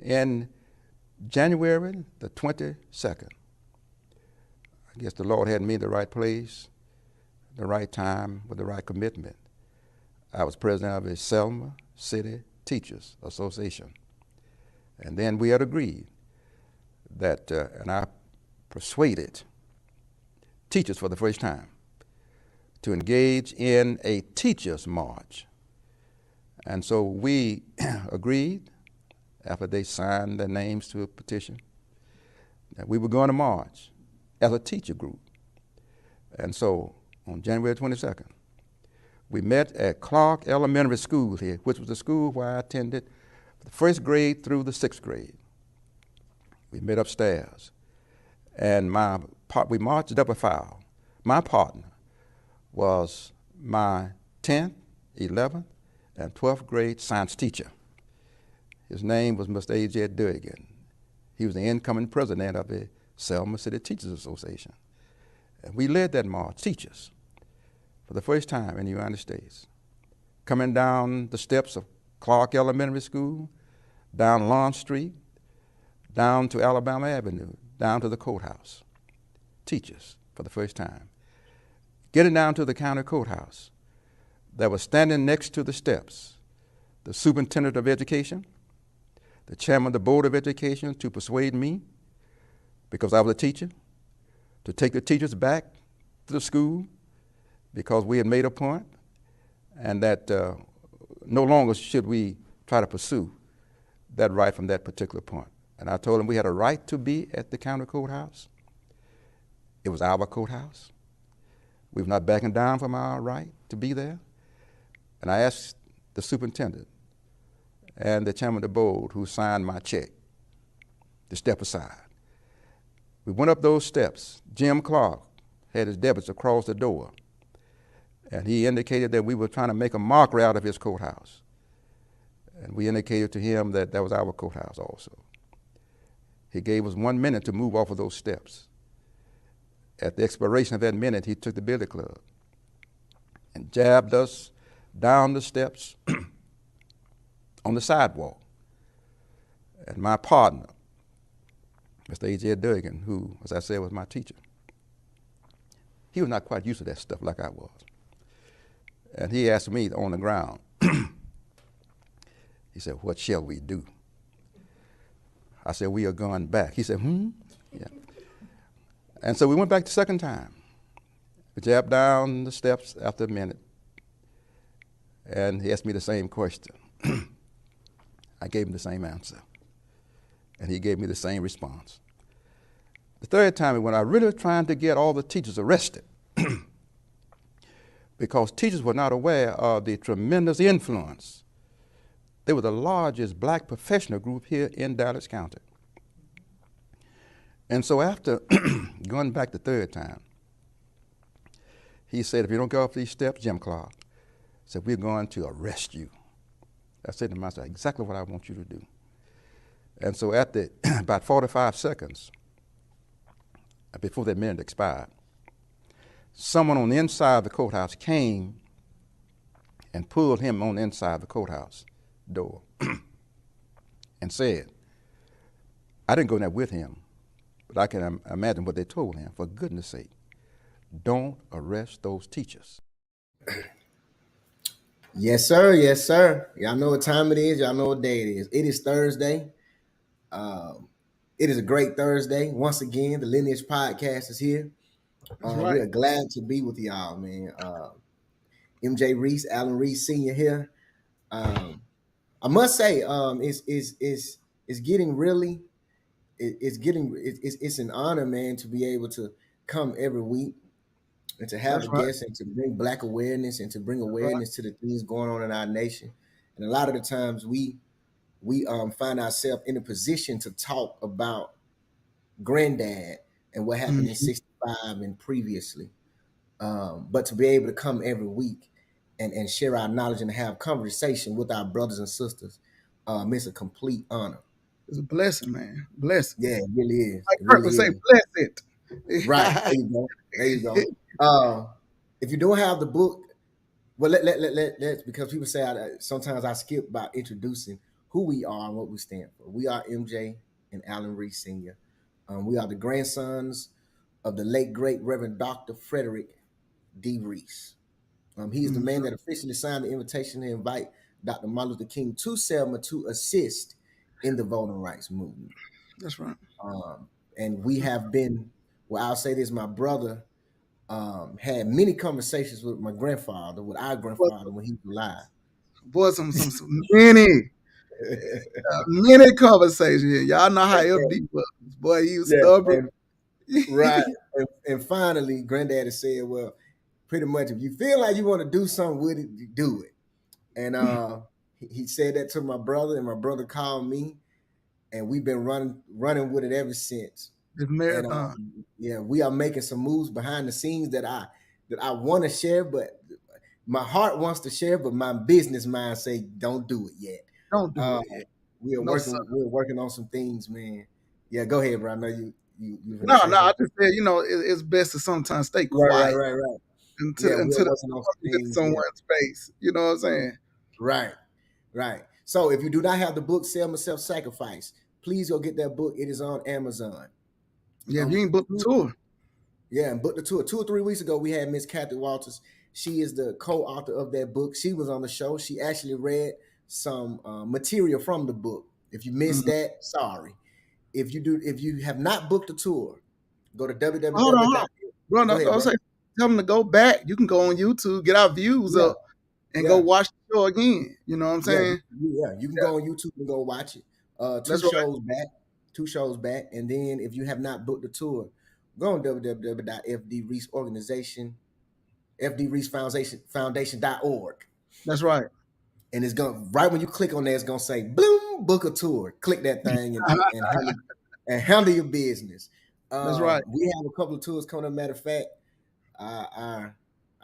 in January the 22nd, I guess the Lord had me in the right place, the right time, with the right commitment. I was president of the Selma City Teachers Association. And then we had agreed that, and I persuaded teachers for the first time to engage in a teachers' march. And so we agreed, after they signed their names to a petition, that we were going to march as a teacher group. And so on January 22nd, we met at Clark Elementary School here, which was the school where I attended the first grade through the sixth grade. We met upstairs, and we marched up a file. My partner was my 10th, 11th, and 12th grade science teacher. His name was Mr. A.J. Durgan. He was the incoming president of the Selma City Teachers Association. And we led that march, teachers, for the first time in the United States, coming down the steps of Clark Elementary School, down Lawn Street, down to Alabama Avenue, down to the courthouse. Teachers, for the first time. Getting down to the county courthouse, that was standing next to the steps, the superintendent of education, the chairman of the board of education, to persuade me, because I was a teacher, to take the teachers back to the school, because we had made a point, and that no longer should we try to pursue that right from that particular point. And I told them we had a right to be at the county courthouse. It was our courthouse. We were not backing down from our right to be there. And I asked the superintendent and the chairman of the board, who signed my check, to step aside. We went up those steps. Jim Clark had his debits across the door, and he indicated that we were trying to make a mockery out of his courthouse. And we indicated to him that that was our courthouse also. He gave us 1 minute to move off of those steps. At the expiration of that minute, he took the billy club and jabbed us down the steps on the sidewalk. And my partner, Mr. A.J. Durgan, who, as I said, was my teacher, he was not quite used to that stuff like I was. And he asked me on the ground, he said, "What shall we do?" I said, "We are going back." He said, Yeah. And so we went back the second time. We jabbed down the steps after a minute, and he asked me the same question. I gave him the same answer, and he gave me the same response. The third time we went, I really was trying to get all the teachers arrested because teachers were not aware of the tremendous influence. They were the largest black professional group here in Dallas County. And so after going back the third time, he said, "If you don't go up these steps," Jim Clark said, "we're going to arrest you." I said to myself, exactly what I want you to do. And so at about 45 seconds before that minute expired, someone on the inside of the courthouse came and pulled him on the inside of the courthouse door and said, I didn't go in there with him, but I can imagine what they told him. For goodness sake, don't arrest those teachers. Yes, sir. Yes, sir. Y'all know what time it is. Y'all know what day it is. It is Thursday. It is a great Thursday. Once again, the Lineage Podcast is here. Right. We are glad to be with y'all, man. MJ Reese, Alan Reese Sr. here. I must say, it's getting really, it's an honor, man, to be able to come every week and to have That's a guest and to bring Black awareness and to bring awareness to the things going on in our nation. And a lot of the times we find ourselves in a position to talk about granddad and what happened in 65 and previously. But to be able to come every week and share our knowledge and have conversation with our brothers and sisters, it's a complete honor. It's a blessing, man. Blessing. Yeah, it really is. Like It Kurt really would say, is. bless it. Right. There you go. There you go. If you don't have the book, well, let's because people say sometimes I skip by introducing who we are and what we stand for. We are MJ and Alan Reese Sr. We are the grandsons of the late great Reverend Dr. Frederick D. Reese. He is the Mhm. man that officially signed the invitation to invite Dr. Martin Luther King to Selma to assist in the voting rights movement. That's right. And we have been, well, I'll say this, my brother had many conversations with my grandfather, with our Boy, grandfather when he was alive. boy, some many conversations. Y'all know how FD was. Boy, he was Yeah, stubborn. and right. And finally, granddaddy said, well, pretty much if you feel like you want to do something with it, you do it. And he said that to my brother, and my brother called me, and we've been running with it ever since. This And marathon. yeah, we are making some moves behind the scenes that I want to share, but my heart wants to share, but my business mind say don't do it yet. Don't do Uh, it yet. we are No, sir. working on some things, man. Yeah, go ahead, bro. I know you gonna No, say no, I something. just said, it's best to sometimes stay Right, right, quiet right, right. until Yeah, we are until working on some you get things. Yeah, somewhere in space. You know what I'm saying? right, right. So if you do not have the book Selma Self Sacrifice, please go get that book. It is on Amazon. Yeah, if you Um, ain't booked the tour, yeah, and booked the tour 2 or 3 weeks ago. We had Miss Kathy Walters. She is the co-author of that book. She was on the show. She actually read some material from the book. If you missed mhm. that, sorry. If you have not booked a tour, go to Hold www. on. Bro, Go no, ahead, don't bro. say tell them to go back. You can go on YouTube, get our views Yeah, up, and go yeah. watch the show again. You know what I'm Yeah, saying? you can go on YouTube and go watch it. That's right. Two shows back, and then if you have not booked the tour, go on www.fdreeseorganization, fdreesefoundation.org, That's right. and it's gonna right when you click on there, it's gonna say "Bloom Book a Tour." Click that thing and handle your business. That's right. We have a couple of tours coming up. Matter of fact, I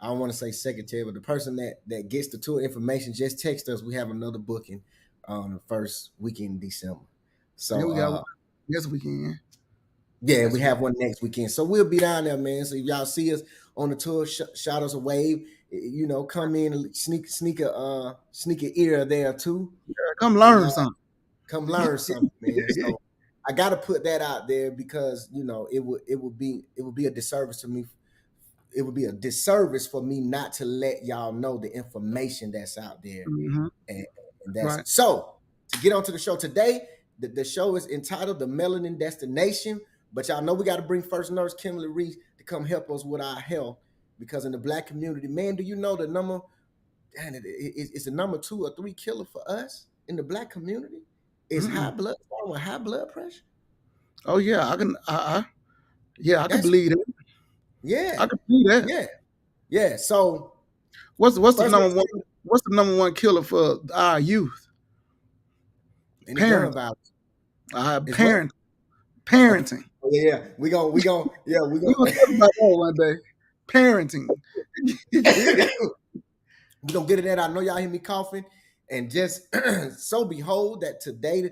I don't want to say secretary, but the person that gets the tour information just text us. We have another booking on the first weekend in December. Yeah, So we got one. Yes, we can. yeah, we Yes, we have one next weekend. So we'll be down there, man. So if y'all see us on the tour, shout us a wave. You know, come in and sneak a ear there too, come and learn something. come learn something, man. So I got to put that out there because it would be a disservice to me. It would be a disservice for me not to let y'all know the information that's out there. hmm And, and that's Right. so to get onto the show today. The show is entitled The Melanin Destination. But y'all know we got to bring First Nurse Kimberly Reese to come help us with our health because in the black community, man, do you know the number? And it's the number 2 or 3 killer for us in the black community is Mm-mm. high blood pressure. Oh yeah, I can. Yeah, I can That's believe that. yeah, I can believe that. yeah, yeah. So What's the First Nurse number one? Kimberly What's the number one killer for our youth? and the gun Parent. violence is what? Parent. Oh, Parenting. yeah. We We gonna gonna talk about that one day. Parenting. we gonna get it that. I know y'all hear me coughing, and just so behold that today,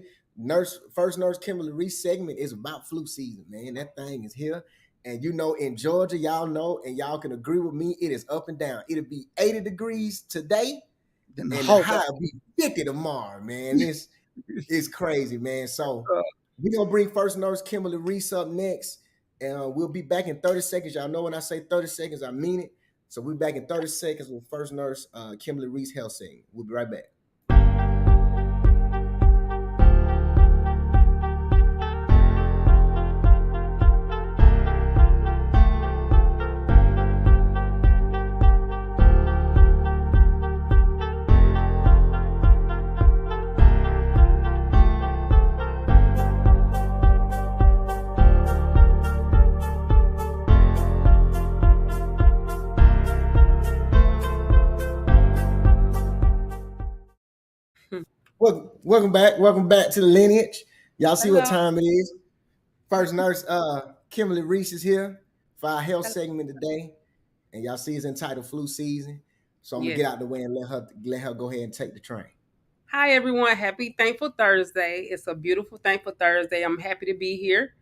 first nurse Kimberly Reese segment is about flu season, man. That thing is here, and you know, in Georgia, y'all know, and y'all can agree with me, it is up and down. It'll be 80 degrees today, Then the and the Hawk. high will be 50 tomorrow, man. It's crazy, man. So we're gonna bring first nurse Kimberly Reese up next, and we'll be back in 30 seconds. Y'all know when I say 30 seconds, I mean it. So we'll be back in 30 seconds with first nurse Kimberly Reese health segment. We'll be right back. Welcome back to the lineage. Y'all see what Hello. time it is. First nurse Kimberly Reese is here for our health Hel- segment today, and y'all see it's entitled flu season. So I'm gonna Yes. get out the way and let her go ahead and take the train. Hi, everyone. Happy Thankful Thursday. It's a beautiful Thankful Thursday. I'm happy to be here.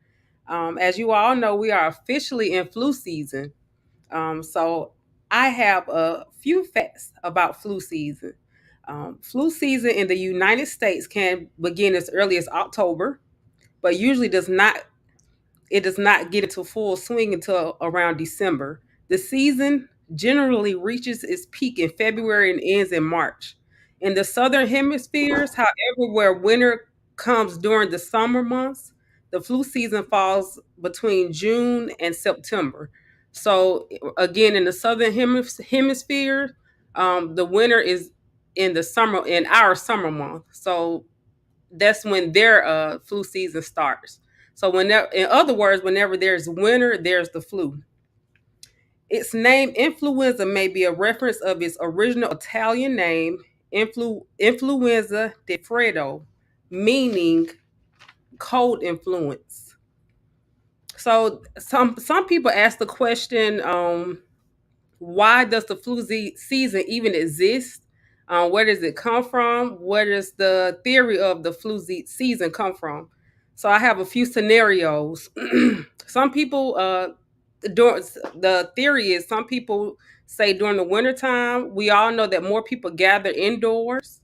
As you all know, we are officially in flu season. So I have a few facts about flu season. Flu season in the United States can begin as early as October, but usually does not get into full swing until around December. The season generally reaches its peak in February and ends in March. In the southern hemispheres, however, where winter comes during the summer months, the flu season falls between June and September. So again, in the southern hemisphere, the winter is in our summer month. So that's when their flu season starts. So whenever, in other words, whenever there's winter, there's the flu. Its name influenza may be a reference of its original Italian name, influenza de freddo, meaning cold influence. So some people ask the question, why does the season even exist? Where does it come from? Where does the theory of the season come from? So I have a few scenarios. Some people, during the theory is some people say during the wintertime, we all know that more people gather indoors.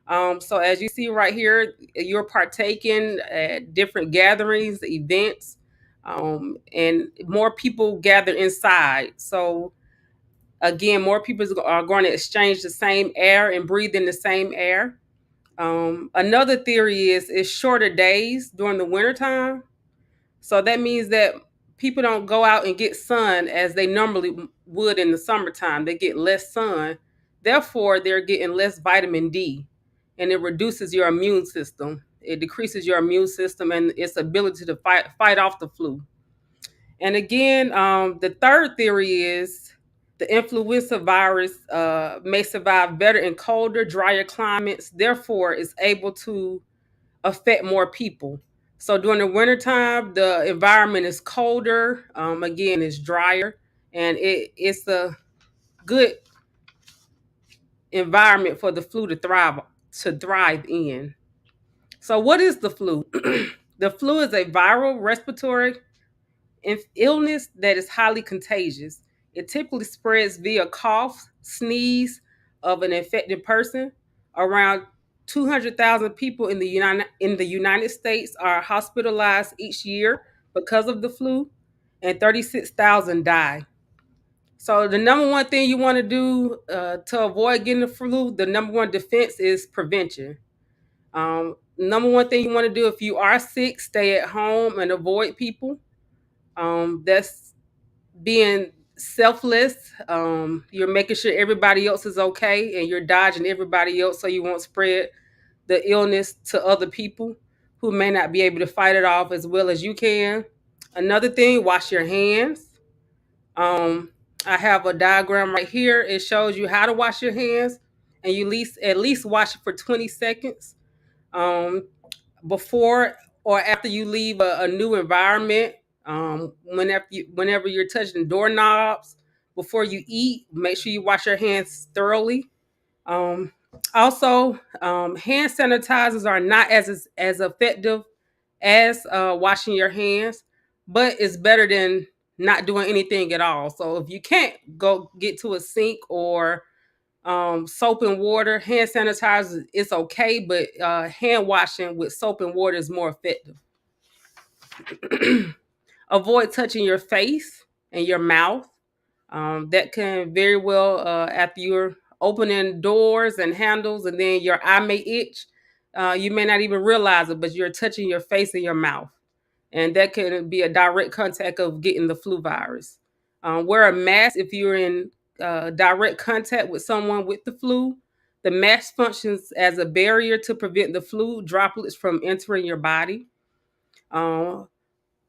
So as you see right here, you're partaking at different gatherings, events, and more people gather inside. So again, more people are going to exchange the same air and breathe in the same air. Another theory is shorter days during the wintertime. So that means that people don't go out and get sun as they normally would in the summertime. They get less sun. Therefore, they're getting less vitamin D, and it reduces your immune system. It decreases your immune system and its ability to fight off the flu. And again, the third theory is the influenza virus may survive better in colder, drier climates, therefore, is able to affect more people. So during the wintertime, the environment is colder, again, it's drier, and it's a good environment for the flu to thrive in. So, what is the flu? The flu is a viral respiratory illness that is highly contagious. It typically spreads via cough, sneeze of an infected person. Around 200,000 people in the United States are hospitalized each year because of the flu, and 36,000 die. So the number one thing you want to do to avoid getting the flu, the number one defense is prevention. Number one thing you want to do if you are sick, stay at home and avoid people. That's being selfless. You're making sure everybody else is okay and you're dodging everybody else so you won't spread the illness to other people who may not be able to fight it off as well as you can. Another thing, wash your hands. I have a diagram right here. It shows you how to wash your hands, and you at least wash it for 20 seconds um, before or after you leave a new environment. Whenever you're touching doorknobs, before you eat, make sure you wash your hands thoroughly. Um, Also, hand sanitizers are not as effective as washing your hands, but it's better than not doing anything at all. So if you can't go get to a sink or soap and water, hand sanitizer is okay, but hand washing with soap and water is more effective. Avoid touching your face and your mouth. That can very well, after you're opening doors and handles, and then your eye may itch. You may not even realize it, but you're touching your face and your mouth, and that can be a direct contact of getting the flu virus. Wear a mask if you're in direct contact with someone with the flu. The mask functions as a barrier to prevent the flu droplets from entering your body. Uh,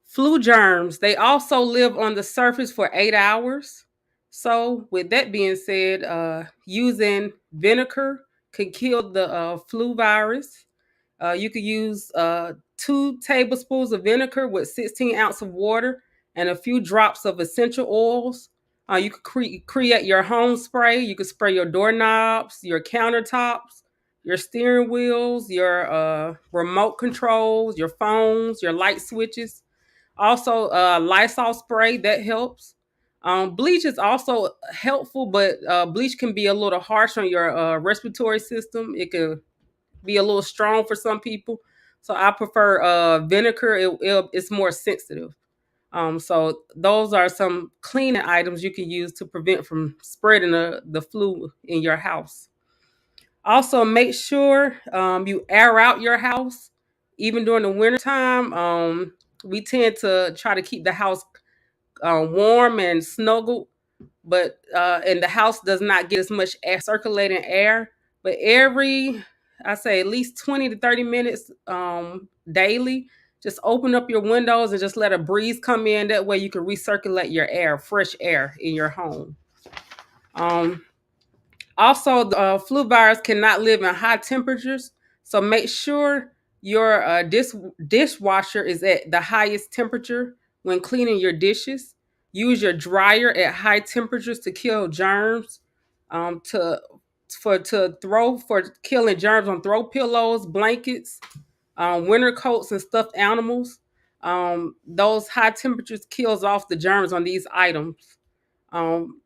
Flu germs, they also live on the surface for 8 hours. So, with that being said, using vinegar can kill the flu virus. You could use 2 tablespoons of vinegar with 16 ounces of water and a few drops of essential oils. You could create your home spray. You could spray your doorknobs, your countertops, your steering wheels, your remote controls, your phones, your light switches. Also, Lysol spray that helps. Bleach is also helpful, but bleach can be a little harsh on your respiratory system. It can be a little strong for some people. So I prefer vinegar. It's more sensitive. So those are some cleaning items you can use to prevent from spreading the flu in your house. Also, make sure you air out your house, even during the wintertime. We tend to try to keep the house warm and snuggled, but and the house does not get as much air, circulating air. But I say at least 20 to 30 minutes daily, just open up your windows and just let a breeze come in. That way you can recirculate your air, fresh air in your home. Um, Also, the flu virus cannot live in high temperatures, so make sure your dishwasher is at the highest temperature when cleaning your dishes. Use your dryer at high temperatures to kill germs. To throw for killing germs on throw pillows, blankets, winter coats, and stuffed animals. Those high temperatures kills off the germs on these items.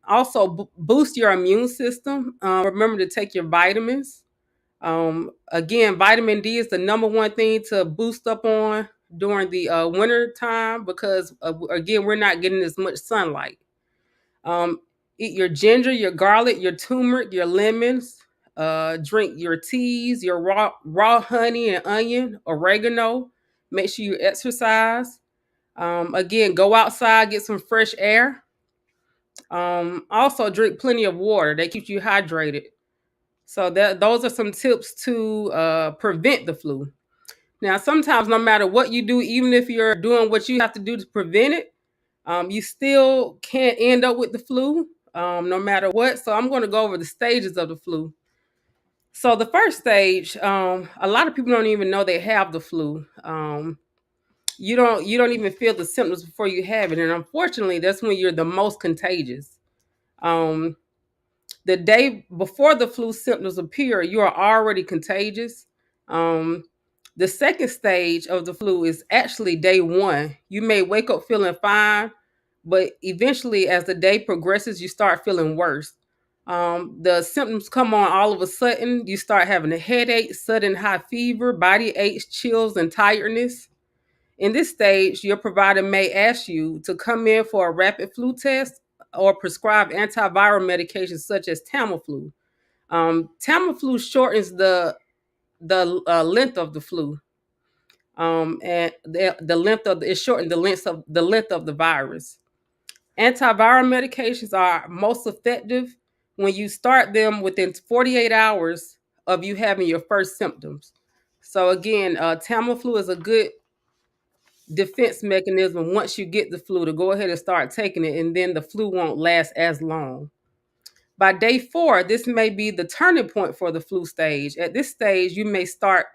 Also, boost your immune system. Remember to take your vitamins. Again, vitamin D is the number one thing to boost up on during the winter time because, again, we're not getting as much sunlight. Um, Eat your ginger, your garlic, your turmeric, your lemons. Drink your teas, your raw honey and onion, oregano. Make sure you exercise. Again, go outside, get some fresh air. Also drink plenty of water. That keeps you hydrated. So those are some tips to prevent the flu. Now, sometimes no matter what you do, even if you're doing what you have to do to prevent it, you still can't end up with the flu, no matter what. So I'm going to go over the stages of the flu. So the first stage, a lot of people don't even know they have the flu. You don't even feel the symptoms before you have it, and unfortunately, that's when you're the most contagious. Um, the day before the flu symptoms appear, you are already contagious. Um, the second stage of the flu is actually day one. You may wake up feeling fine, but eventually, as the day progresses, you start feeling worse. The symptoms come on all of a sudden. You start having a headache, sudden high fever, body aches, chills, and tiredness. In this stage, your provider may ask you to come in for a rapid flu test or prescribe antiviral medications such as Tamiflu. Tamiflu shortens the length of the flu, and the length of it shortens the length of the virus. Antiviral medications are most effective when you start them within 48 hours of you having your first symptoms. So again, Tamiflu is a good defense mechanism once you get the flu to go ahead and start taking it, and then the flu won't last as long. By day four, this may be the turning point for the flu stage. At this stage, you may start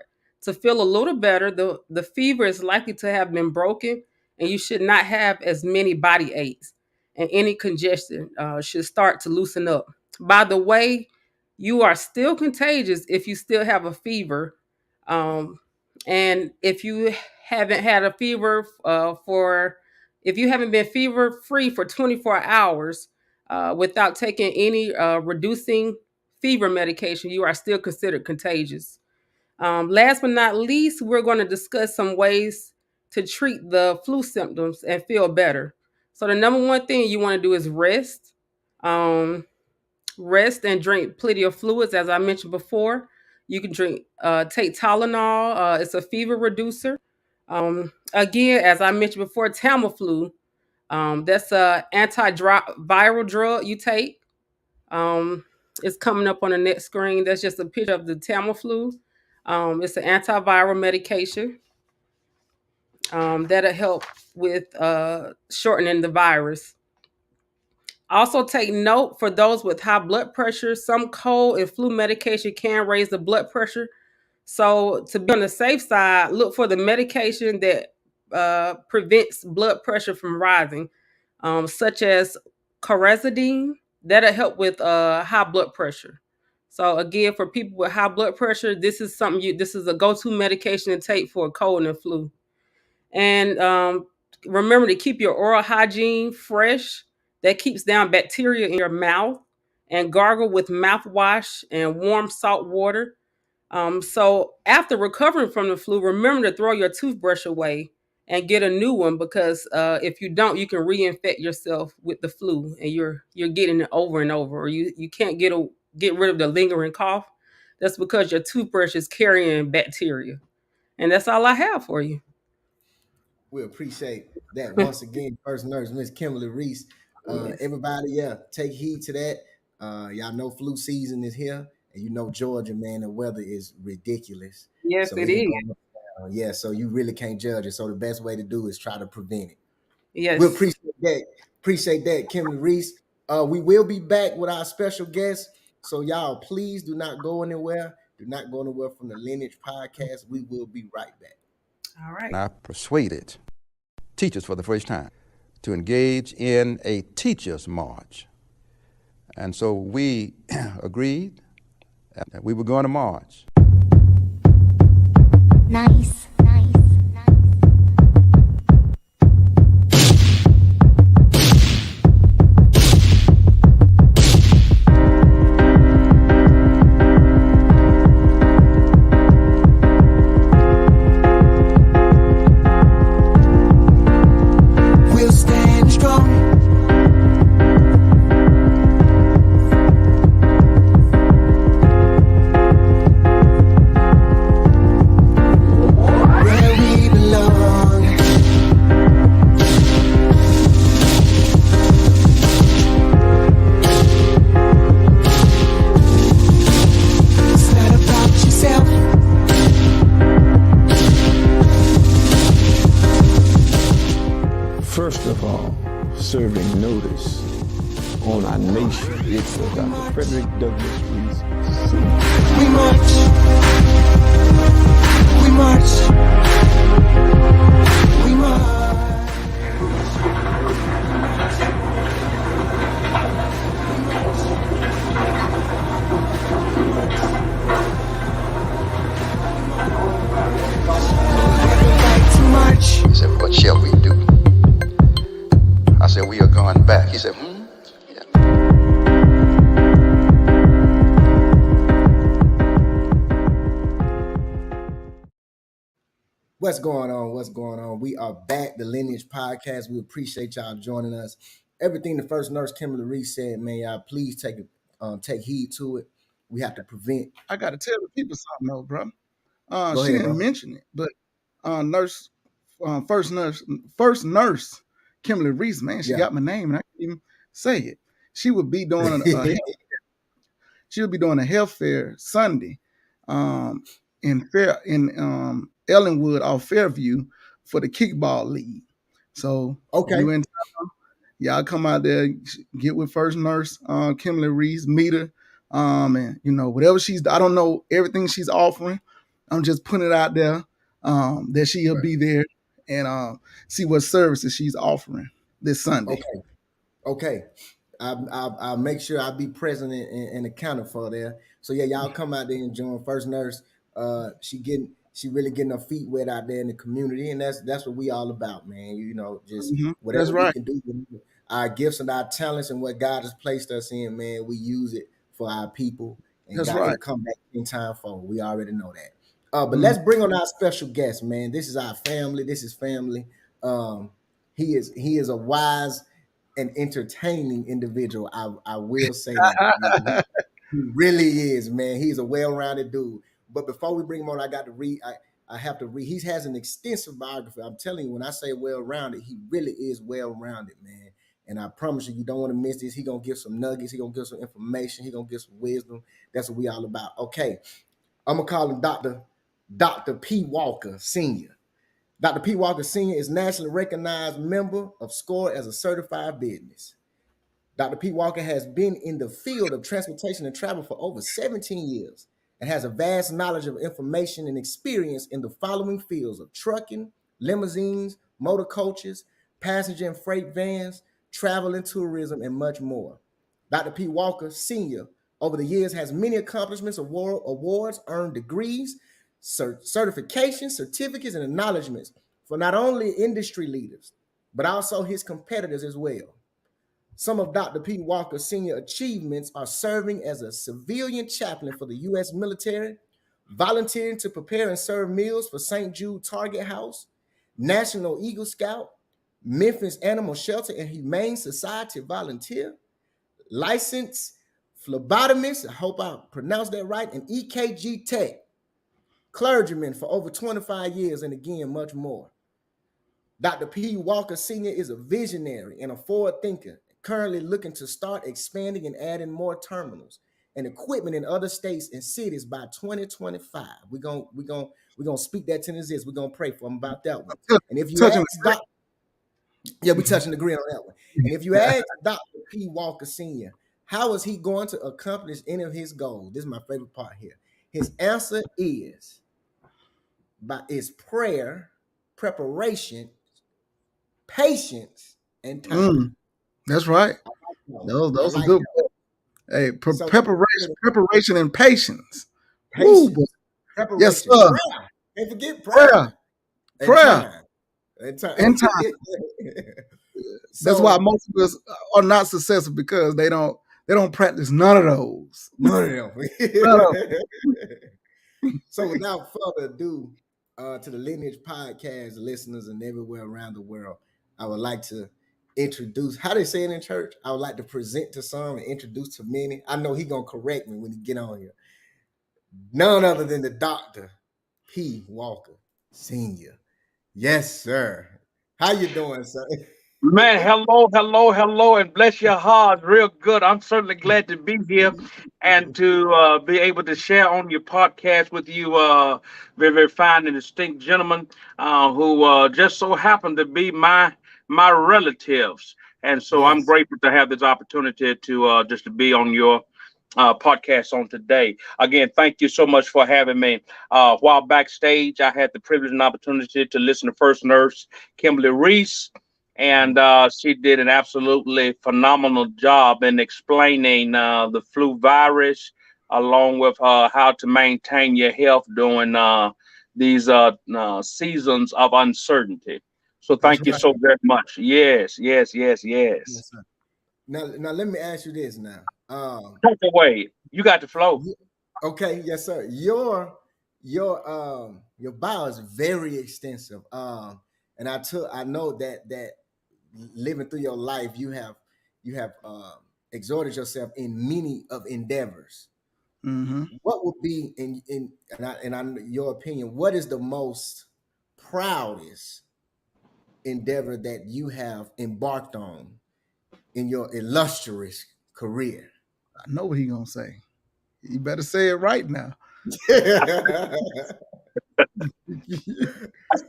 to feel a little better. The fever is likely to have been broken, and you should not have as many body aches, and any congestion should start to loosen up. By the way, you are still contagious if you still have a fever. Um, and if you haven't had a fever if you haven't been fever free for 24 hours, without taking any reducing fever medication, you are still considered contagious. Last but not least, we're going to discuss some ways to treat the flu symptoms and feel better. So the number one thing you want to do is rest. Rest and drink plenty of fluids, as I mentioned before. You can take Tylenol. It's a fever reducer. Again, as I mentioned before, Tamiflu. That's a antiviral drug you take. Um, it's coming up on the next screen. That's just a picture of the Tamiflu. It's an antiviral medication that'll help with shortening the virus. Also, take note for those with high blood pressure, some cold and flu medication can raise the blood pressure. So, to be on the safe side, look for the medication that prevents blood pressure from rising, such as Corazidine. That'll help with high blood pressure. So, again, for people with high blood pressure, this is a go-to medication to take for a cold and flu. And remember to keep your oral hygiene fresh. that keeps down bacteria in your mouth, and gargle with mouthwash and warm salt water. So after recovering from the flu, remember to throw your toothbrush away and get a new one, because if you don't, you can reinfect yourself with the flu, and you're getting it over and over. Or you can't get rid of the lingering cough. That's because your toothbrush is carrying bacteria. And that's all I have for you. We appreciate that once again. First nurse, Miss Kimberly Reese. Yes. Everybody, yeah, take heed to that. Y'all know flu season is here, and you know Georgia, man, the weather is ridiculous. Yes, So it it can is. go up and down. Yeah, so you really can't judge it. So the best way to do is try to prevent it. We Yes. appreciate that. Appreciate that, Kimberly Reese. We will be back with our special guest. So y'all, please do not go anywhere. Do not go anywhere from the Lineage Podcast. We will be right back. All right. And I persuaded teachers for the first time to engage in a teachers' march. And so we agreed that we were going to march. Nice. We'll stand strong. Where we belong. It's not about yourself. First of all, serving notice on our nation. It's Dr. Frederick Douglass Reese. We march. We march. We march. Fight to march. He said, "What shall we do?" I said, "We are going back." He said, Yeah. What's going on? What's going on? We are back, the Lineage Podcast. We appreciate y'all joining us. Everything the first nurse Kimberly Reese said, man, y'all please take heed to it. We have to prevent. I got to tell the people something though, bro. Go She ahead, didn't bro. mention it, but first nurse, Kimberly Reese, man, she Yeah. got my name and I can't even say it. She would be doing a health fair Sunday, in Ellenwood off Fairview for the kickball league. So Okay. you in town, y'all come out there, get with first nurse, Kimberly Reese, meet her, and whatever I don't know everything she's offering. I'm just putting it out there, that she'll be there and see what services she's offering this Sunday. Okay. I'll make sure I'll be present and accounted for there. So yeah, y'all come out there and join first nurse. She really getting her feet wet out there in the community, and that's what we all about, man. Just whatever That's we right. can do with our gifts and our talents and what God has placed us in, man, we use it for our people, and That's God right. will come back in time for. We already know that. But let's bring on our special guest, man. This is our family. This is family. He is a wise and entertaining individual. I will say that. He really is, man. He's a well-rounded dude. But before we bring him on, I got to read. I have to read. He has an extensive biography. I'm telling you, when I say well-rounded, he really is well-rounded, man. And I promise you, you don't want to miss this. He gonna give some nuggets. He gonna give some information. He gonna give some wisdom. That's what we all about. Okay, I'm gonna call him Dr. P. Walker Sr. Dr. P. Walker Sr. is nationally recognized member of SCORE as a certified business. Dr. P. Walker has been in the field of transportation and travel for over 17 years and has a vast knowledge of information and experience in the following fields of trucking, limousines, motor coaches, passenger and freight vans, travel and tourism, and much more. Dr. P. Walker Sr. over the years has many accomplishments, awards, earned degrees, certifications, certificates, and acknowledgments for not only industry leaders, but also his competitors as well. Some of Dr. P. Walker's senior achievements are serving as a civilian chaplain for the U.S. military, volunteering to prepare and serve meals for St. Jude Target House, National Eagle Scout, Memphis Animal Shelter and Humane Society volunteer, licensed phlebotomist, I hope I pronounced that right, and EKG tech, clergyman for over 25 years, and again, much more. Dr. P. Walker Sr. is a visionary and a forward thinker, currently looking to start expanding and adding more terminals and equipment in other states and cities by 2025. We're gonna speak that to this. We're gonna pray for him about that one. And if you Touching. ask Dr. Yeah, we touching the agree on that one. And if you ask Dr. P. Walker Sr., how is he going to accomplish any of his goals? This is my favorite part here. His answer is prayer, preparation, patience, and time. That's right. Those are good. Hey, preparation and patience. Patience, Woo, preparation, yes, sir. prayer. Can't forget prayer. Prayer. And time. And time. That's why most of us are not successful, because they don't practice none of those. None of them. So without further ado, to the Lineage Podcast listeners and everywhere around the world, I would like to introduce, how they say it in church, I would like to present to some and introduce to many. I know he gonna correct me when he get on here. None other than the Dr. P. Walker Sr. Yes, sir. How you doing, sir? Man, hello, and bless your heart. Real good. I'm certainly glad to be here and to be able to share on your podcast with you, very, very fine and distinct gentlemen who just so happen to be my relatives. And so I'm Yes. grateful to have this opportunity to just to be on your podcast on today. Again, thank you so much for having me. While backstage, I had the privilege and opportunity to listen to First Nurse Kimberly Reese, and she did an absolutely phenomenal job in explaining the flu virus, along with how to maintain your health during these seasons of uncertainty. So That's thank you right. so very much. Yes, yes, yes, yes. Yes, sir. Now let me ask you this now. Take away. You got the flow. Okay, yes, sir. Your bio is very extensive. And I know that living through your life, you have exhorted yourself in many of endeavors. Mm-hmm. What would be your opinion, what is the most proudest endeavor that you have embarked on in your illustrious career? I know what he gonna say. You better say it right now. I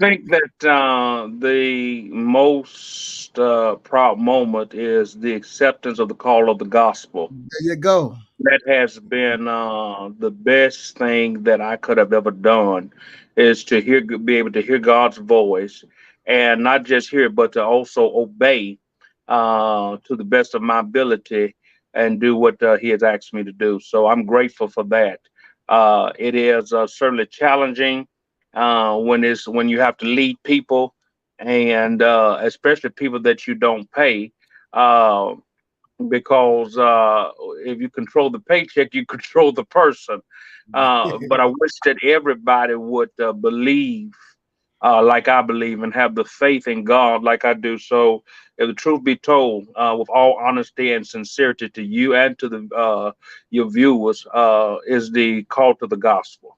think that the most proud moment is the acceptance of the call of the gospel. There you go. That has been the best thing that I could have ever done, is to be able to hear God's voice, and not just hear it, but to also obey to the best of my ability and do what He has asked me to do. So I'm grateful for that. It is certainly challenging when you have to lead people, and especially people that you don't pay. Uh, because if you control the paycheck, you control the person. But I wish that everybody would believe like I believe, and have the faith in God like I do. So, if the truth be told, with all honesty and sincerity to you and to the your viewers, is the call to the gospel.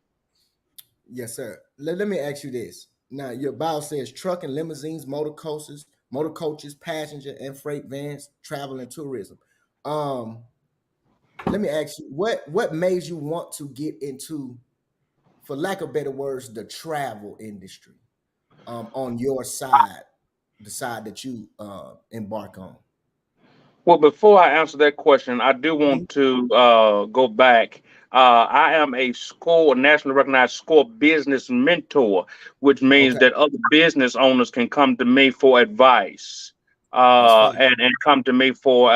Yes, sir. Let me ask you this. Now, your bio says truck and limousines, motor coaches, passenger and freight vans, travel and tourism. Um, Let me ask you, what made you want to get into, for lack of better words, the travel industry? On your side, the side that you embark on. Well, before I answer that question, I do Mhm. want to go back. I am a nationally recognized SCORE business mentor, which means Okay, that other business owners can come to me for advice, that's fine. and come to me for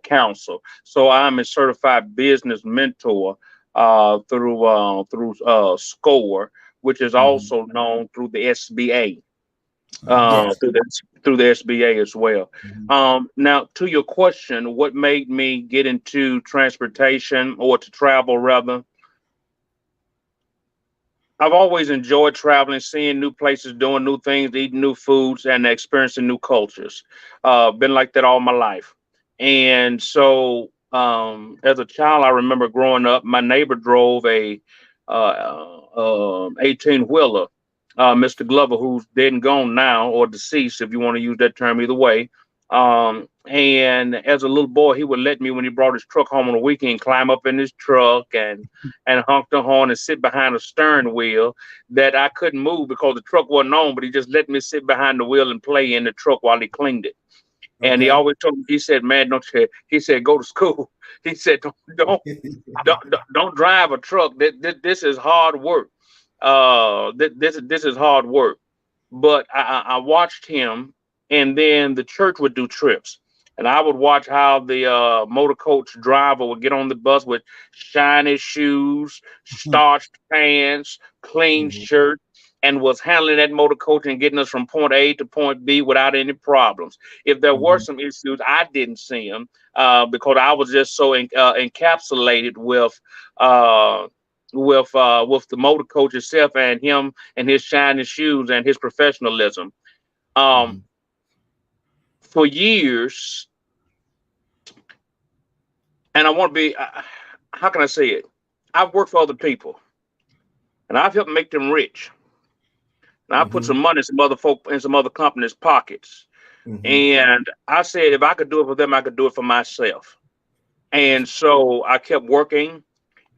counsel. So I'm a certified business mentor through SCORE, which is Mhm. also known through the SBA. Yes. Through the SBA as well. Mhm. Now, to your question, what made me get into transportation or to travel rather? I've always enjoyed traveling, seeing new places, doing new things, eating new foods, and experiencing new cultures. Been like that all my life. And so, as a child, I remember growing up, my neighbor drove a 18 wheeler, Mr. Glover, who's dead and gone now, or deceased, if you want to use that term, either way. And as a little boy, he would let me, when he brought his truck home on the weekend, climb up in his truck and honk the horn and sit behind a stern wheel that I couldn't move because the truck wasn't on, but he just let me sit behind the wheel and play in the truck while he cleaned it. And he Okay. always told me, he said, "Man, don't you?" He said, "Go to school." He said, "Don't drive a truck. This is hard work. This is hard work." But I watched him, and then the church would do trips, and I would watch how the motor coach driver would get on the bus with shiny shoes, starched pants, clean Mhm. shirt, and was handling that motor coach and getting us from point A to point B without any problems. If there were Mhm. some issues, I didn't see them because I was just so encapsulated with the motor coach itself and him and his shiny shoes and his professionalism. Um, Mhm. for years, and I want to be, how can I say it? I've worked for other people, and I've helped make them rich. And I put Mhm. some money in some other folk in some other companies' pockets. Mhm. And I said, if I could do it for them, I could do it for myself. And so I kept working.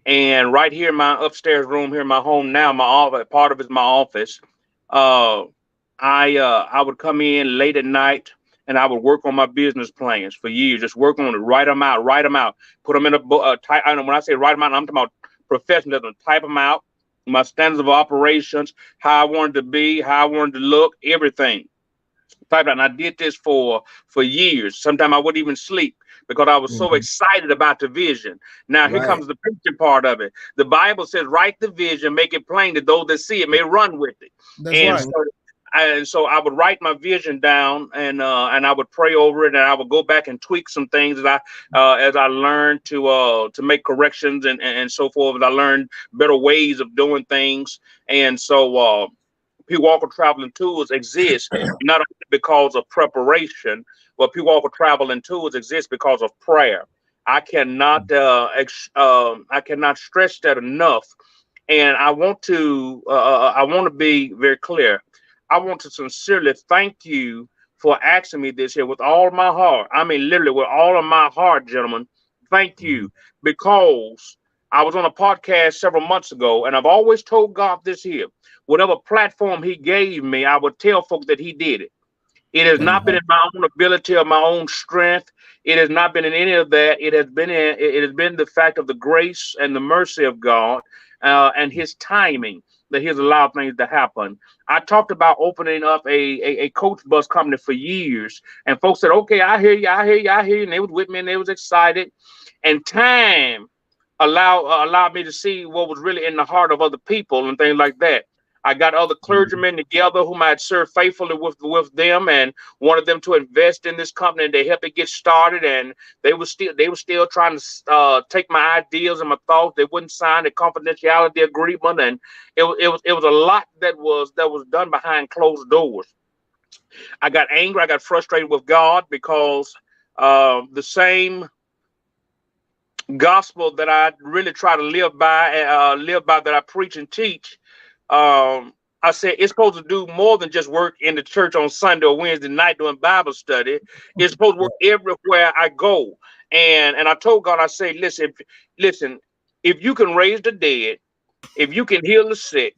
And right here in my upstairs room, here in my home now, my office, part of it's my office. Uh, I would come in late at night and I would work on my business plans for years. Just work on it, write them out, put them in a book. Type. I know when I say write them out, I'm talking about professionalism. Type them out, my standards of operations, how I wanted to be, how I wanted to look, everything. And I did this for years. Sometimes I wouldn't even sleep because I was so Mhm. excited about the vision. Now here Right. comes the preaching part of it. The Bible says, "Write the vision, make it plain that those that see it may run with it." That's And right. Mhm. so, I would write my vision down and I would pray over it and I would go back and tweak some things as I learned to make corrections and so forth. As I learned better ways of doing things, and so. P Walker Traveling Tools exists not only because of preparation, but P Walker Traveling Tools exists because of prayer. I cannot stress that enough, and I want to be very clear. I want to sincerely thank you for asking me this here with all my heart. I mean, literally with all of my heart, gentlemen. Thank Mhm. you because I was on a podcast several months ago, and I've always told God this here whatever platform he gave me, I would tell folks that he did it. It has not been Mhm. in my own ability or my own strength. It has not been in any of that. It has been the fact of the grace and the mercy of God and His timing that He has allowed things to happen. I talked about opening up a coach bus company for years, and folks said, "Okay, I hear you, I hear you, I hear you," and they was with me and they was excited. And time allowed me to see what was really in the heart of other people and things like that. I got other Mhm. clergymen together whom I had served faithfully with them and wanted them to invest in this company and they helped it get started. And they were still trying to take my ideas and my thoughts. They wouldn't sign a confidentiality agreement, and it was a lot that was done behind closed doors. I got angry. I got frustrated with God because the same gospel that I really try to live by that I preach and teach. I said it's supposed to do more than just work in the church on Sunday or Wednesday night doing Bible study. It's supposed to work everywhere I go. And I told God, I say, listen, if you can raise the dead, if you can heal the sick,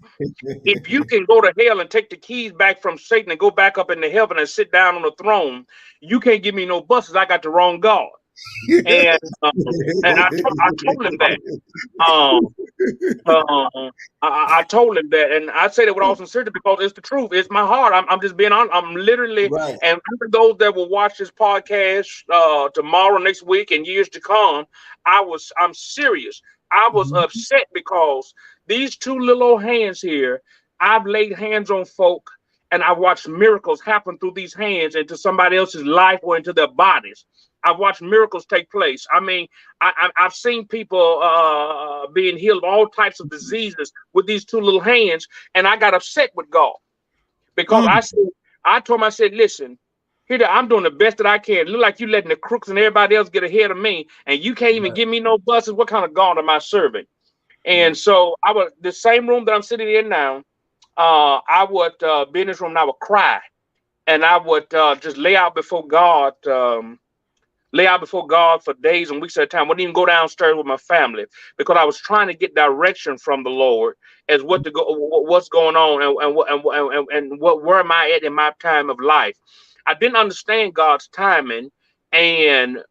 if you can go to hell and take the keys back from Satan and go back up into heaven and sit down on the throne, you can't give me no buses. I got the wrong God. And I told him that. Um, I told him that, and I say that with all sincerity because it's the truth. It's my heart. I'm just being honest. I'm literally, Right. and for those that will watch this podcast tomorrow, next week, and years to come, I'm serious. I was Mhm. upset because these two little old hands here, I've laid hands on folk, and I watched miracles happen through these hands into somebody else's life or into their bodies. I've watched miracles take place. I mean, I've seen people being healed of all types of diseases with these two little hands, and I got upset with God because Mm. I told him, I said, listen, I'm doing the best that I can. Look like you letting the crooks and everybody else get ahead of me, and you can't even Right. give me no buses. What kind of God am I serving? And Right. so I was the same room that I'm sitting in now. I would be in this room and I would cry, and I would just lay out before God. Lay out before God for days and weeks at a time. Wouldn't even go downstairs with my family because I was trying to get direction from the Lord as what's going on and what where am I at in my time of life. I didn't understand God's timing, and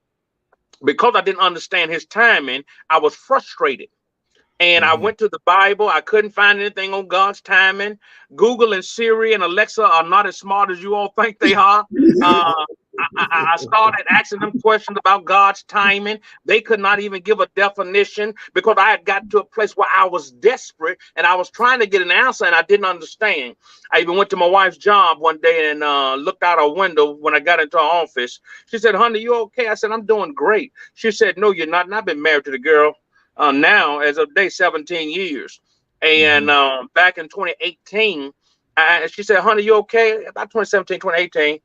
because I didn't understand His timing, I was frustrated. And I Mm-hmm. went to the Bible. I couldn't find anything on God's timing. Google and Siri and Alexa are not as smart as you all think they are. I started asking them questions about God's timing. They could not even give a definition because I had gotten to a place where I was desperate and I was trying to get an answer and I didn't understand. I even went to my wife's job one day and looked out a window when I got into her office. She said, "Honey, you okay?" I said, "I'm doing great." She said, "No, you're not." And I've been married to the girl now as of day 17 years. And Mm-hmm. back in 2018, she said, "Honey, you okay?" About 2017, 2018.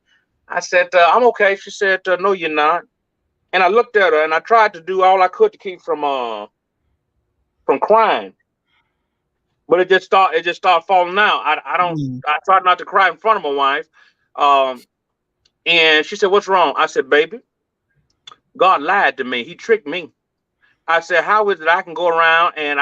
I said, "I'm okay." She said, "No, you're not." And I looked at her and I tried to do all I could to keep from crying, but it just started falling out. Mm. I tried not to cry in front of my wife. Um, and she said, "What's wrong?" I said, "Baby, God lied to me. He tricked me." I said, "How is it I can go around and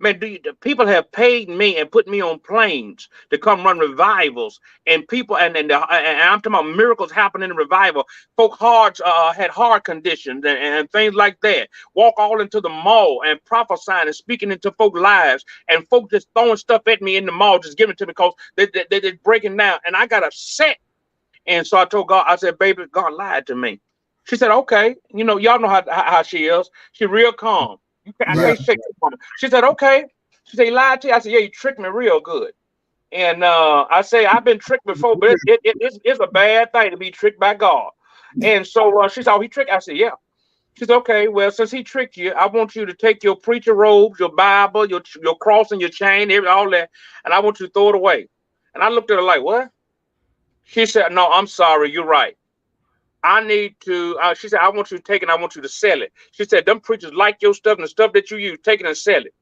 man, the people have paid me and put me on planes to come run revivals and people, and I'm talking about miracles happening in revival. Folk had heart conditions and things like that. Walk all into the mall and prophesying and speaking into folk lives and folk just throwing stuff at me in the mall, just giving it to me because they're breaking down. And I got upset. And so I told God, I said, "Baby, God lied to me." She said, "Okay." Y'all know how she is. She real calm. I Yeah. Right. can't shake this woman. She said, "Okay." She said, "He lied to you." I said, "Yeah, you tricked me real good." And I say, "I've been tricked before, but it's a bad thing to be tricked by God." And so she said, "Oh, he tricked." I said, "Yeah." She said, "Okay, well, since he tricked you, I want you to take your preacher robes, your Bible, your cross and your chain, all that, and I want you to throw it away." And I looked at her like, "What?" She said, "No, I'm sorry. You're right. I need to." She said, "I want you to take it. I want you to sell it." She said, "Them preachers like your stuff and the stuff that you use. Take it and sell it."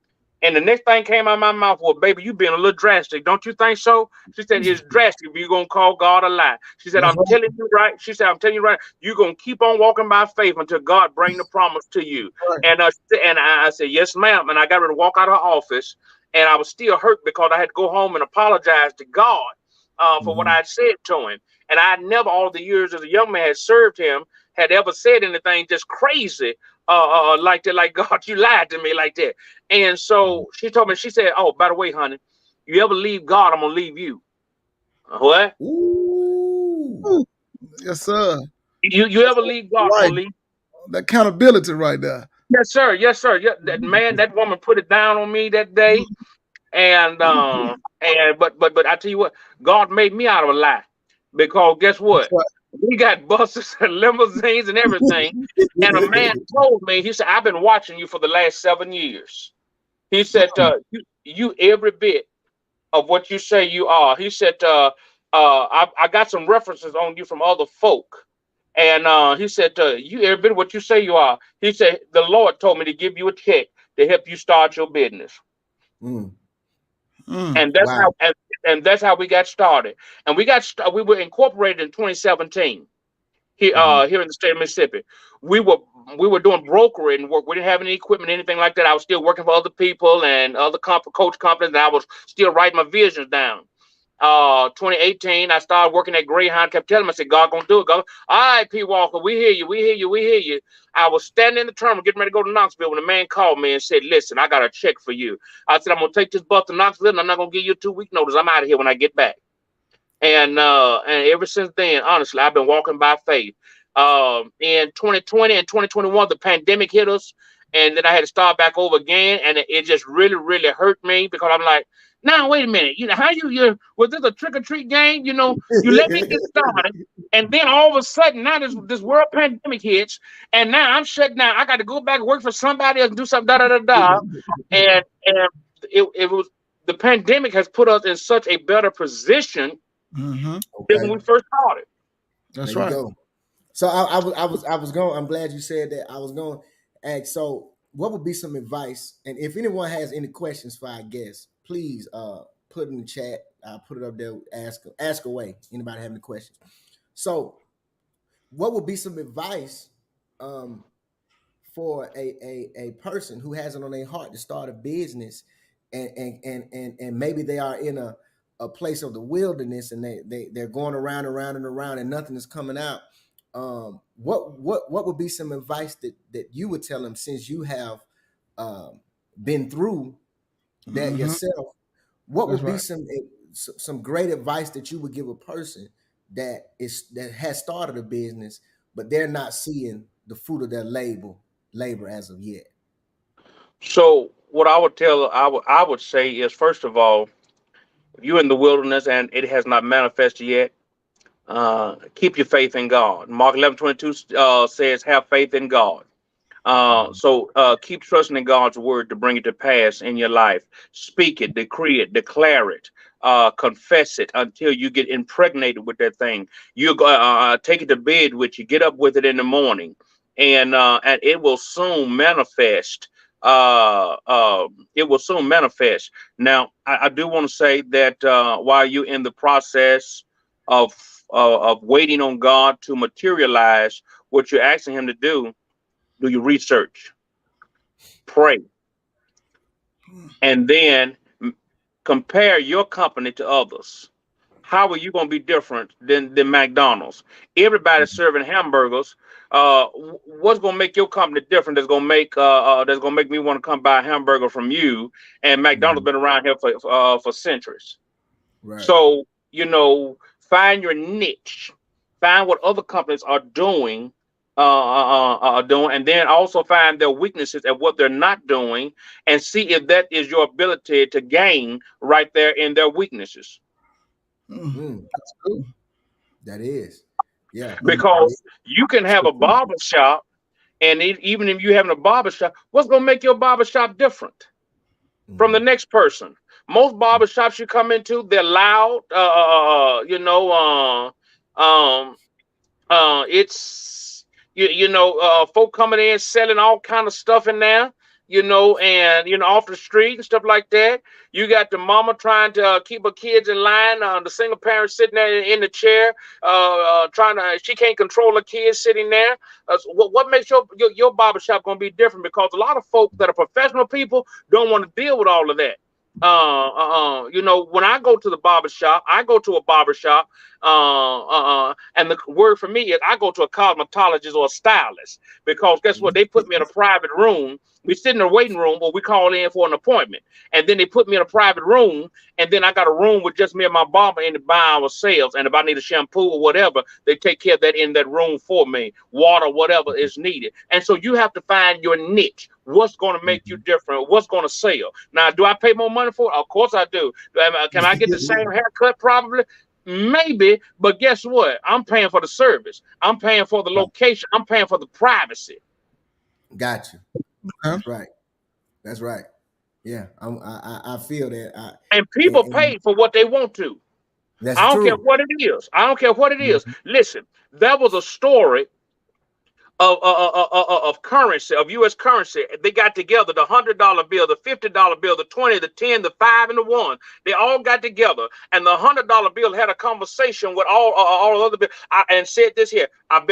And the next thing came out of my mouth was, "Baby, you being a little drastic. Don't you think so?" She said, "It's drastic if you're going to call God a lie." She said, That's "I'm right. telling you right." She said, "I'm telling you right. You're going to keep on walking by faith until God bring the promise to you." Right. And I said, "Yes, ma'am." And I got ready to walk out of her office. And I was still hurt because I had to go home and apologize to God for what Mm-hmm. I had said to him. And I had never, all the years as a young man, had served him, had ever said anything just crazy like that, like, "God, you lied to me like that." And so she told me, she said, "Oh, by the way, honey, you ever leave God, I'm gonna leave you." What? Ooh. Ooh. Yes, sir. You ever leave God, I'm Right. gonna leave. The accountability right there. Yes, sir. Yes, sir. Yeah, that woman put it down on me that day. And I tell you what, God made me out of a lie. Because guess That's what? right. We got buses and limousines and everything. And a man told me, he said, "I've been watching you for the last 7 years." He said, you every bit of what you say you are. He said, I got some references on you from other folk. And he said, you every bit of what you say you are. He said, "The Lord told me to give you a check to help you start your business." Mm. Mm. And that's Wow. how we got started. And we were incorporated in 2017 Mm-hmm. here in the state of Mississippi. We were we were doing brokering work. We didn't have any equipment, anything like that. I was still working for other people and other coach companies, and I was still writing my visions down. 2018, I started working at Greyhound. Kept telling him, I said, "God gonna do it. God." "All right, P. Walker, we hear you. We hear you. We hear you." I was standing in the terminal getting ready to go to Knoxville when a man called me and said, "Listen, I got a check for you." I said, "I'm gonna take this bus to Knoxville, and I'm not gonna give you a 2-week notice. I'm out of here when I get back." And ever since then, honestly, I've been walking by faith. In 2020 and 2021, the pandemic hit us, and then I had to start back over again, and it just really, really hurt me because I'm like, now wait a minute, how you was this a trick or treat game? You let me get started, and then all of a sudden now this world pandemic hits, and now I'm shut down. I got to go back and work for somebody else and do something, da da da da, and it was the pandemic has put us in such a better position Mm-hmm. than when we first started. That's There you right. go. So I was going. I'm glad you said that. I was going to ask. So, what would be some advice? And if anyone has any questions for our guests, please put in the chat. I'll put it up there. Ask away. Anybody have any questions? So, what would be some advice um, for a person who has it on their heart to start a business, and maybe they are in a place of the wilderness, and they're going around and around and around, and nothing is coming out. What would be some advice that you would tell them, since you have been through that Mm-hmm. yourself? What That's would be right. some great advice that you would give a person that has started a business, but they're not seeing the fruit of their labor as of yet? So what I would say is, first of all, if you're in the wilderness and it has not manifested yet, keep your faith in God. Mark 11:22 says, "Have faith in God." So keep trusting in God's word to bring it to pass in your life. Speak it, decree it, declare it, confess it until you get impregnated with that thing. You take it to bed with you, get up with it in the morning, and it will soon manifest. It will soon manifest. Now, I do want to say that while you're in the process of of waiting on God to materialize what you're asking Him to do your research, pray, and then compare your company to others. How are you going to be different than McDonald's? Everybody's serving hamburgers. What's going to make your company different? That's going to make me want to come buy a hamburger from you. And McDonald's Mhm. been around here for centuries. Right. So, find your niche, find what other companies are doing, and then also find their weaknesses and what they're not doing, and see if that is your ability to gain right there in their weaknesses. Mm. Mm, That's cool. that is. Yeah. That Because is. you can have a barber shop, and even if you're having a barber shop, what's going to make your barber shop different from the Mhm. next person? Most barber shops you come into, they're loud. It's folk coming in selling all kind of stuff in there, and off the street and stuff like that. You got the mama trying to keep her kids in line. The single parent sitting there in the chair, trying to. She can't control her kids sitting there. So what makes your barber shop gonna be different? Because a lot of folks that are professional people don't want to deal with all of that. When I go to the barber shop, I go to a barber shop, and the word for me is I go to a cosmetologist or a stylist, because guess what? They put me in a private room. We sit in a waiting room, or we call in for an appointment, and then they put me in a private room, and then I got a room with just me and my barber in the buy ourselves. And if I need a shampoo or whatever, they take care of that in that room for me. Water, whatever is needed. And so you have to find your niche. What's going to make you Mhm. different? What's going to sell? Now, do I pay more money for it? Of course I do. Can I get the same haircut? Probably. Maybe, but guess what? I'm paying for the service. I'm paying for the Right. location. I'm paying for the privacy. Got you. Huh? That's right. That's right. Yeah. I feel that. And And, people and pay for what they want to. that's I don't care true. what it is. I don't care what it is. Mhm. Listen, there was a story of currency, of U.S. currency. They got together, the $100 bill, the $50 bill, the 20, the 10, the 5, and the 1. They all got together, and the $100 bill had a conversation with all other bills, and said this here: I've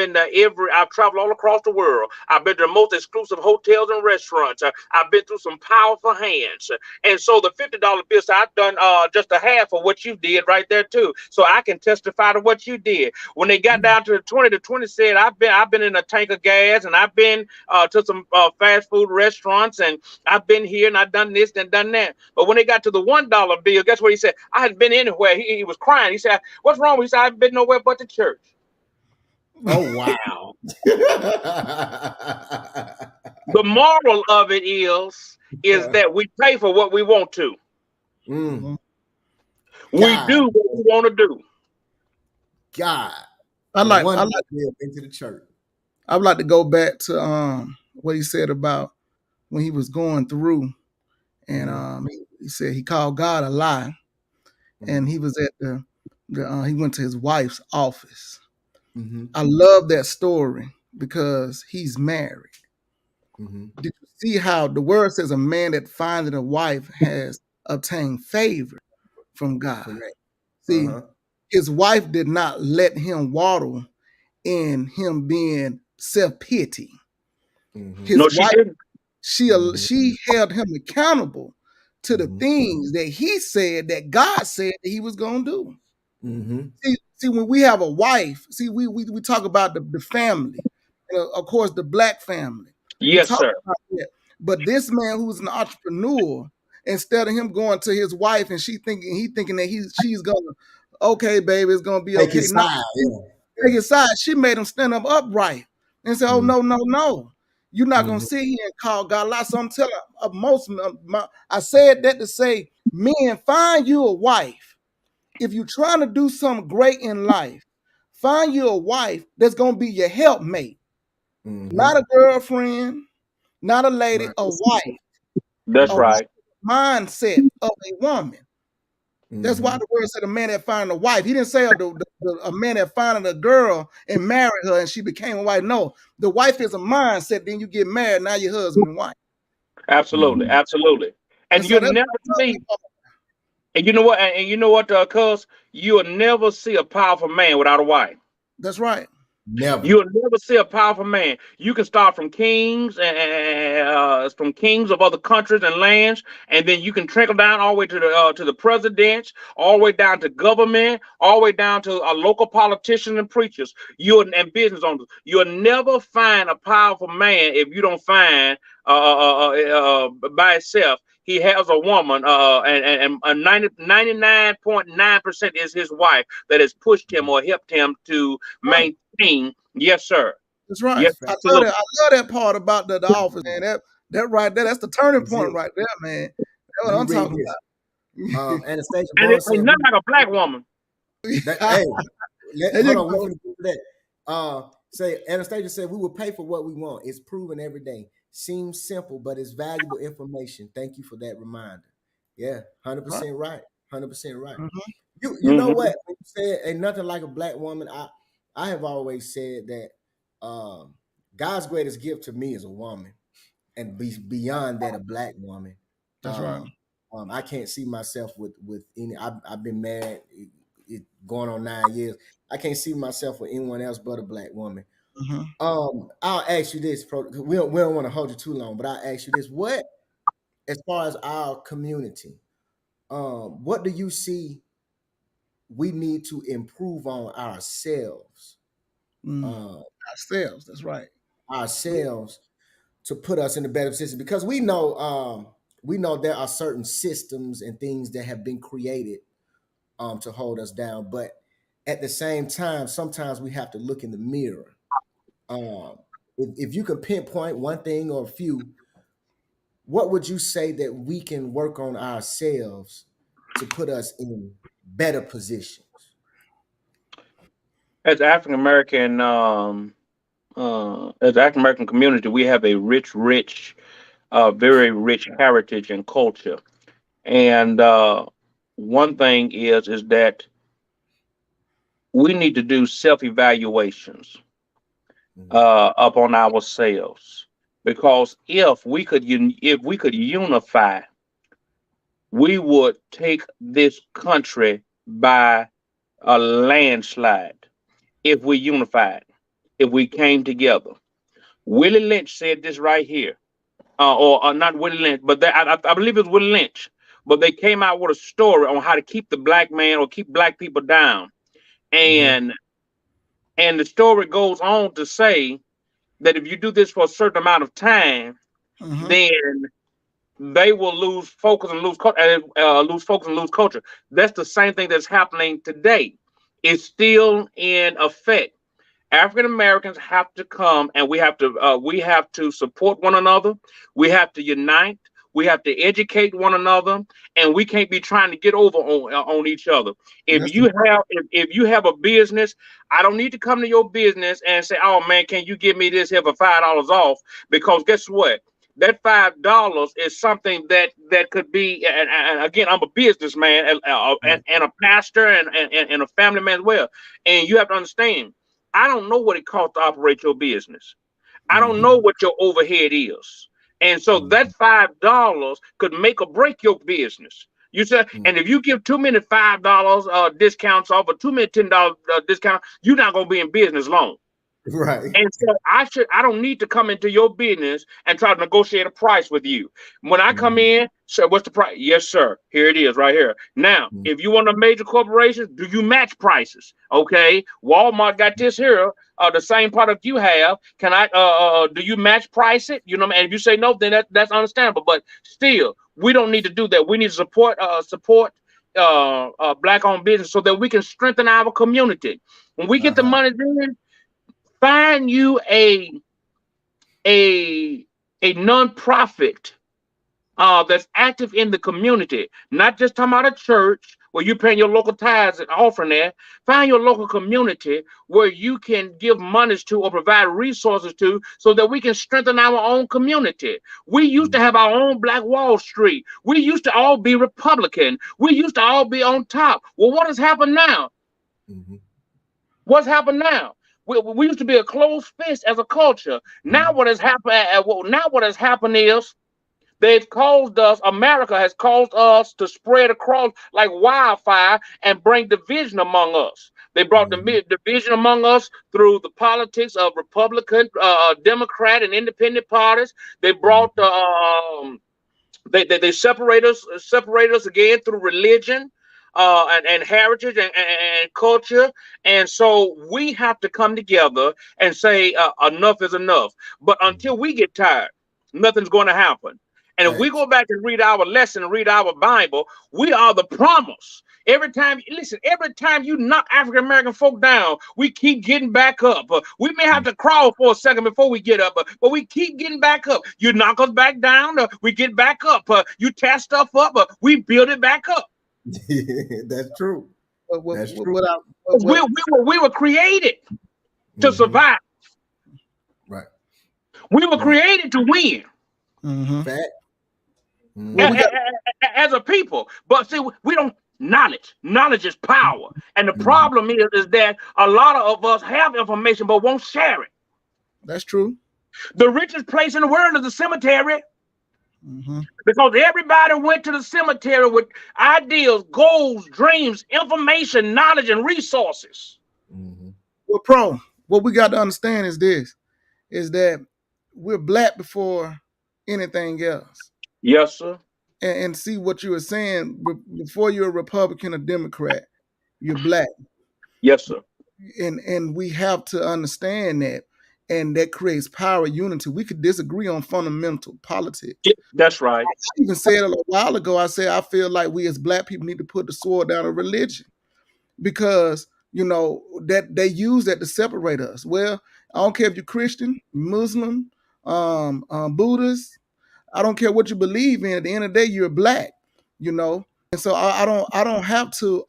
traveled all across the world. I've been to the most exclusive hotels and restaurants. I've been through some powerful hands. And so the $50 bill said, I've done just a half of what you did right there too. So I can testify to what you did. When they got down to the 20 said, I've been in a tank of gas, and I've been to some fast food restaurants, and I've been here, and I've done this and done that. But when they got to the $1 bill, guess what he said? I hadn't been anywhere. He was crying. He said, what's wrong? He said, I haven't been nowhere but the church. Oh wow. The moral of it is that we pay for what we want to. Mm, We God, do what we want to do. God, I no like I wonder like I live into the church. I would like to go back to what he said about when he was going through, and Mm-hmm, he said he called God a lie, and mm-hmm, he was at the he went to his wife's office. mm-hmm, I love that story because he's married. mm-hmm. Did you see how the word says a man that findeth a wife has obtained favor from God? Correct. See, Uh-huh. his wife did not let him waddle in him being self pity. Mm-hmm, His No, she wife, didn't. mm-hmm, she held him accountable to the mm-hmm, things that he said that God said that he was going to do. mm-hmm. See, when we have a wife, see, we talk about the family, of course, the black family. We Yes, talk sir. about that. But this man who's an entrepreneur, instead of him going to his wife and he thinking that she's gonna, okay, baby, it's gonna be Take okay. his No, side. she Yeah. take Yeah. his side. She made him stand up upright and say, "Oh Mm-hmm, no, no, no, you're not gonna mm-hmm, sit here and call God a lie." So I'm telling I said that to say, men, find you a wife if you're trying to do something great in life, find you a wife that's gonna be your helpmate, mm-hmm. not a girlfriend, not a lady, Right. a wife, That's a Mm-hmm, right. wife mindset of a woman. That's why mm-hmm. the word said a man that find a wife. He didn't say a man that finding a girl and married her and she became a wife. No, the wife is a mindset. Then you get married. Now you're husband and wife. Absolutely, Mm-hmm. absolutely. And And so you'll that's never what I tell see. people. And you know what? And you know what, cuz you'll never see a powerful man without a wife. That's right. Never. You'll never see a powerful man. You can start from kings and from kings of other countries and lands, and then you can trickle down all the way to the presidents, all the way down to government, all the way down to local politicians and preachers. And business owners. You'll never find a powerful man if you don't find by itself. He has a woman, and 99.9% is his wife that has pushed him or helped him to Right. maintain. Yes, sir. That's right. Yes, That's fact. I love that. absolutely. I love that part about the office, man. That right there, that's the turning That's point it. right there, man. That's Let what me I'm read talking this. about. Anastasia And it Bond ain't said, nothing like a black woman. Hey, There hold you on, we go. finna do that. Say Anastasia said we will pay for what we want. It's proven every day. Seems simple, but it's valuable information. Thank you for that reminder. Yeah, hundred Right. percent right. 100% right. Mhm. You know Hmm. what? When you said ain't nothing like a black woman. I have always said that um, God's greatest gift to me is a woman, and beyond that, a black woman. That's right. I can't see myself with any. I've been married, going on 9 years. I can't see myself with anyone else but a black woman. Mhm. I'll ask you this. We don't want to hold you too long, but I'll ask you this: what, as far as our community, what do you see we need to improve on ourselves? Mm. Uh, Ourselves. That's right. ourselves to put us in a better position because we know there are certain systems and things that have been created to hold us down, but at the same time sometimes we have to look in the mirror. um, if you can pinpoint one thing or a few, what would you say that we can work on ourselves to put us in better positions? As African American, as African American community, we have a rich, very rich heritage and culture. And one thing is that we need to do self evaluations Mhm. upon ourselves, because if we could unify, we would take this country by a landslide. If we unified, if we came together. Willie Lynch said this right here, or not Willie Lynch, but I believe it was Willie Lynch. But they came out with a story on how to keep the black man or keep black people down, Mhm. and the story goes on to say that if you do this for a certain amount of time, Mhm. then they will lose focus and lose focus and lose culture. That's the same thing that's happening today. It's still in effect. African Americans have to come, and we have to support one another. We have to unite. We have to educate one another, and we can't be trying to get over on each other. If That's the you have if you have a business, I don't need to come to your business and say, "Oh man, can you give me this here for $5 off?" Because guess what? That $5 is something that could be. And again, I'm a businessman Right. and a pastor and a family man as well. And you have to understand, I don't know what it costs to operate your business. I don't Mm-hmm. know what your overhead is. And so Mm-hmm. that $5 could make or break your business. You said, and if you give too many $5 discounts off or too many $10 discounts, you're not gonna be in business long. Right. And so I don't need to come into your business and try to negotiate a price with you. When I come Mm-hmm. in, sir, what's the price? Yes, sir. Here it is right here. Now, if you want a major corporation, do you match prices? Okay. Walmart got this here, the same product you have. Can I do you match price it? You know, and if you say no, then that's understandable. But still, we don't need to do that. We need to support black owned business so that we can strengthen our community. When we get the Uh-huh. money then find you a a nonprofit that's active in the community, not just talking about a church where you're paying your local tithes and offering there. Find your local community where you can give monies to or provide resources to so that we can strengthen our own community. We used to have our own Black Wall Street. We used to all be Republican. We used to all be on top. Well, what has happened now? Mm-hmm. What's happened now? We used to be a closed fist as a culture. Now Mm-hmm. what has happened? Now what has happened is they've caused us. America has caused us to spread across like wildfire and bring division among us. They brought Mm-hmm. the division among us through the politics of Republican, Democrat, and Independent parties. They brought Mm-hmm. they separate us again through religion and heritage and culture. And so we have to come together and say enough is enough. But Mm-hmm. until we get tired, nothing's going to happen. And if we Thanks. go back and read our lesson and read our Bible, we are the promise. Every time you knock African American folk down, we keep getting back up. We may have to crawl for a second before we get up, but we keep getting back up. You knock us back down, we get back up. You tear stuff up, we build it back up. That's true. That's true. what I, 'Cause what, we were created to Mm-hmm. survive. Right. We were Right. created to win mhm. Fact. Well, Mm-hmm. we got as a people. But see, we don't knowledge. Knowledge is power. And the Mm-hmm. problem is that a lot of us have information but won't share it. that's true. The richest place in the world is the cemetery Mhm. because everybody went to the cemetery with ideas, goals, dreams, information, knowledge, and resources. Mm-hmm. Well, pro, what we got to understand is this: is that we're black before anything else. Yes, sir. And see what you were saying before you're a Republican or Democrat, you're black, Yes, sir. and we have to understand that, and that creates power, unity. We could disagree on fundamental politics. That's right. I even said a little while ago. I said I feel like we as black people need to put the sword down on religion because that they use that to separate us. Well, I don't care if you're Christian, Muslim, Buddhist. I don't care what you believe in. At the end of the day, you're black, and so I don't have to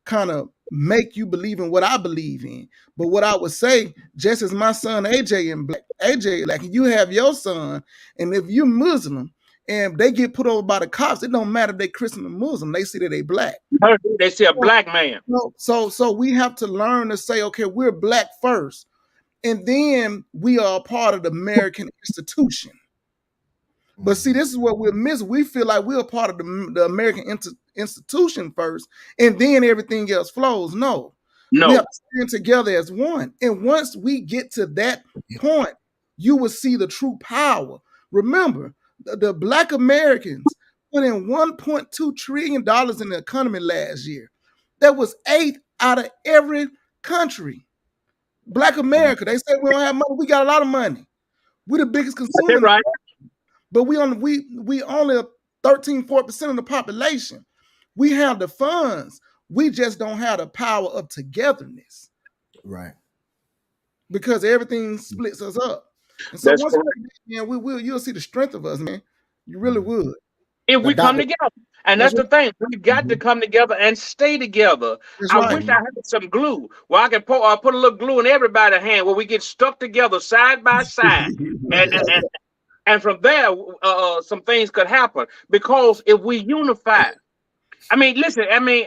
kind of make you believe in what I believe in. But what I would say, just as my son AJ in black, AJ, like you have your son, and if you're Muslim and they get put over by the cops, it don't matter if they Christian or Muslim. They see that they black. They see a black man. So we have to learn to say, okay, we're black first, and then we are a part of the American institution. But see, this is what we're missing. We feel like we're a part of the American institution first, and then everything else flows. No, we have No, to stand together as one. And once we get to that point, you will see the true power. Remember, the Black Americans put in $1.2 trillion in the economy last year. That was 8 out of every country. Black America, they say we don't have money. We got a lot of money. We're the biggest that's consumer it, right. but we only 13-14% of the population. We have the funds. We just don't have the power of togetherness. Right. because everything splits us up. And so That's once correct. we man, you'll see the strength of us, man. You really would. If Now, we come Doctor. together. And That's that's right. the thing. We've got to Mhm, come together and stay together. That's I right. wish I had some glue where I can put a little glue in everybody's hand where we get stuck together side by side. And and, and, and from there, some things could happen. Because if we unify, I mean, listen. I mean,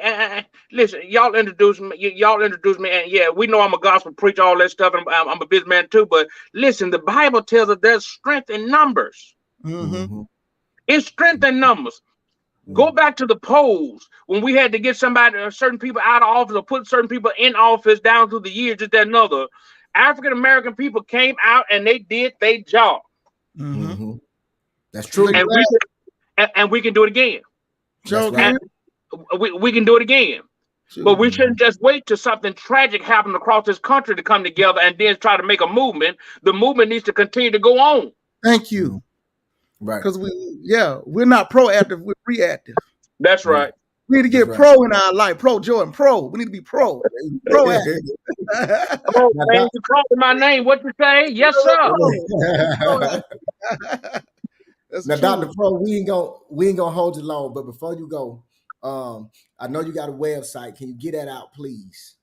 listen. Y'all introduced me. Y'all introduced me, and yeah, we know I'm a gospel preacher, all that stuff, and I'm a businessman too. But listen, the Bible tells us there's strength in numbers. Mm-hmm. mhm, It's strength in numbers. Go mhm. back to the polls when we had to get somebody, certain people out of office or put certain people in office down through the years, just that another. African American people came out and they did their job, Mm-hmm. Mhm. That's Look true. at and we that. and we can do it again. That's Joe right. can. And we can do it again. But Shoot. we Mhm. shouldn't just wait till something tragic happens across this country to come together and then try to make a movement. The movement needs to continue to go on. Thank you. Mhm. Right. Because we're not proactive, we're reactive. That's Right. right. We need to That's get right. pro in our life. Pro Jordan, pro. We need to be pro. Proactive. Oh, Now, man, Doc. you called my name. What you say? Yes, sir. Pro. Proactive. That's the Now, Dr. truth. Pro, we ain't gonna hold you long, but before you go, I know you got a website. Can you get that out, please?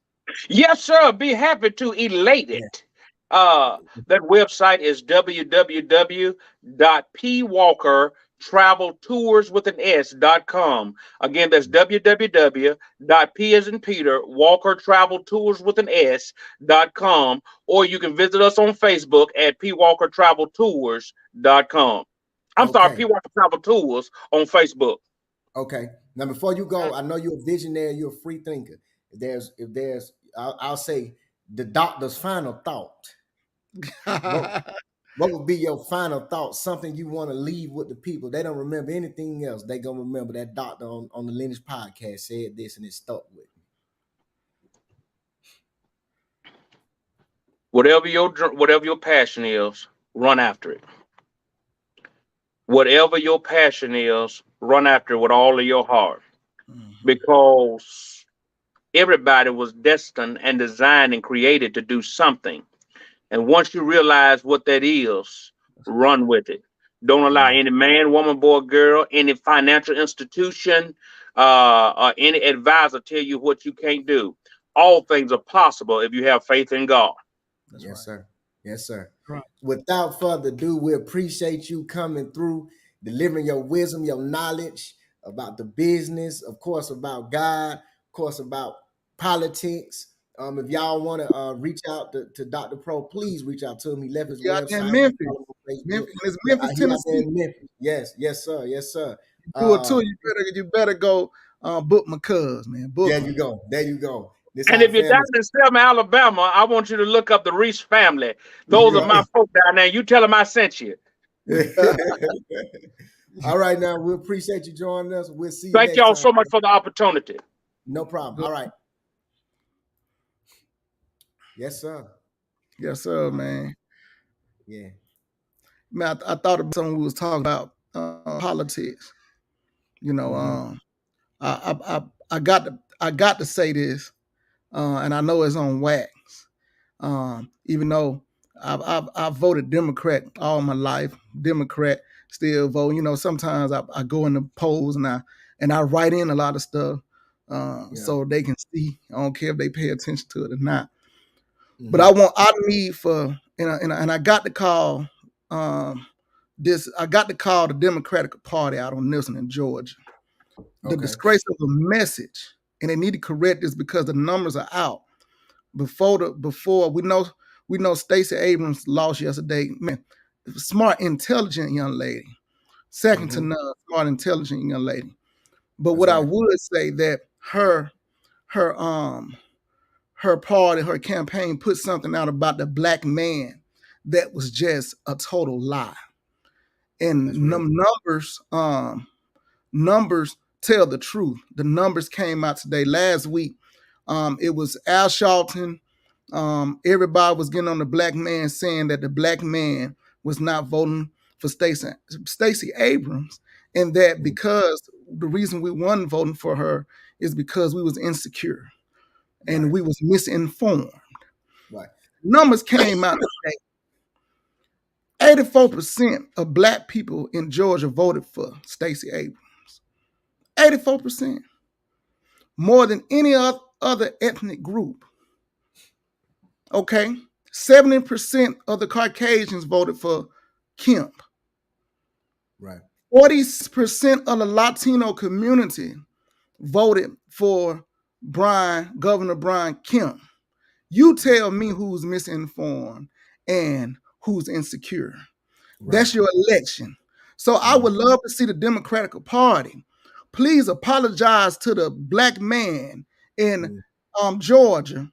Yes, sir. Be happy to elate Yeah. it. That website is www.pwalkertraveltourswithan.s.com. Again, that's www.p as in Peter, Walker Travel Tours with an S.com. Or you can visit us on Facebook at pwalkertraveltours.com. I'm sorry, Okay. P Walker Travel Tours on Facebook. Okay. Now, before you go, I know you're a visionary. You're a free thinker. If there's, I'll say the doctor's final thought. What what would be your final thought? Something you want to leave with the people. They don't remember anything else. They gonna remember that doctor on the Lineage podcast said this and it stuck with me. Whatever your passion is, run after it. Whatever your passion is, run after it with all of your heart. Mhm. Because everybody was destined and designed and created to do something. And once you realize what that is, That's right. run with it. Don't allow Mhm. any man, woman, boy, girl, any financial institution, or any advisor tell you what you can't do. All things are possible if you have faith in God. That's Yes, right. sir. Yes, sir. Right. Without further ado, we appreciate you coming through, delivering your wisdom, your knowledge about the business, of course, about God, of course, about politics. If y'all want to reach out to Dr. Pro, please reach out to him. He left his You out there in website. You can Memphis. follow him on Facebook. Memphis, and it's Yeah, Memphis, he out there Tennessee. in Memphis. Yes, yes, sir. Yes, sir. Do a tour. Um, You better go book my cuz, man. Book there them. you go. There you go. This And our if you're down family. in Selma, Alabama, I want you to look up the Reese family. Those are my Right. folk down there. You tell them I sent you. All right, now we appreciate you joining us. We'll see you Thank next y'all time. so much for the opportunity. No problem. Good. All right. Yes, sir. Yes, sir, man. Yeah. Man, I thought about something we was talking about politics. You know, Hmm. I got to say this, and I know it's on wax. Even though I've voted Democrat all my life, Democrat still vote. You know, sometimes I go in the polls and I write in a lot of stuff Yeah. so they can see. I don't care if they pay attention to it or not. But Hmm. I need for and I got to call um, I got to call the Democratic Party out on this one in Georgia. The Okay. disgrace of the message, and they need to correct this because the numbers are out. Before we know Stacey Abrams lost yesterday. Man, smart, intelligent young lady, second to Hmm. none. Smart, intelligent young lady. But That's what I right. would say that her her party, her campaign put something out about the black man that was just a total lie. That's And real. numbers tell the truth. The numbers came out today. Last week, it was Al Sharpton. Everybody was getting on the black man saying that the black man was not voting for Stacey Abrams, and that Mhm. because the reason we weren't voting for her is because we was insecure and Right. we was misinformed. Right. numbers came out today. 84% of black people in Georgia voted for Stacey Abrams. 84%. More than any other ethnic group. Okay? 70% of the Caucasians voted for Kemp. Right. 40% of the Latino community voted for Governor Brian Kemp. You tell me who's misinformed and who's insecure. Right. That's your election. So I would love to see the Democratic Party please apologize to the black man in Georgia,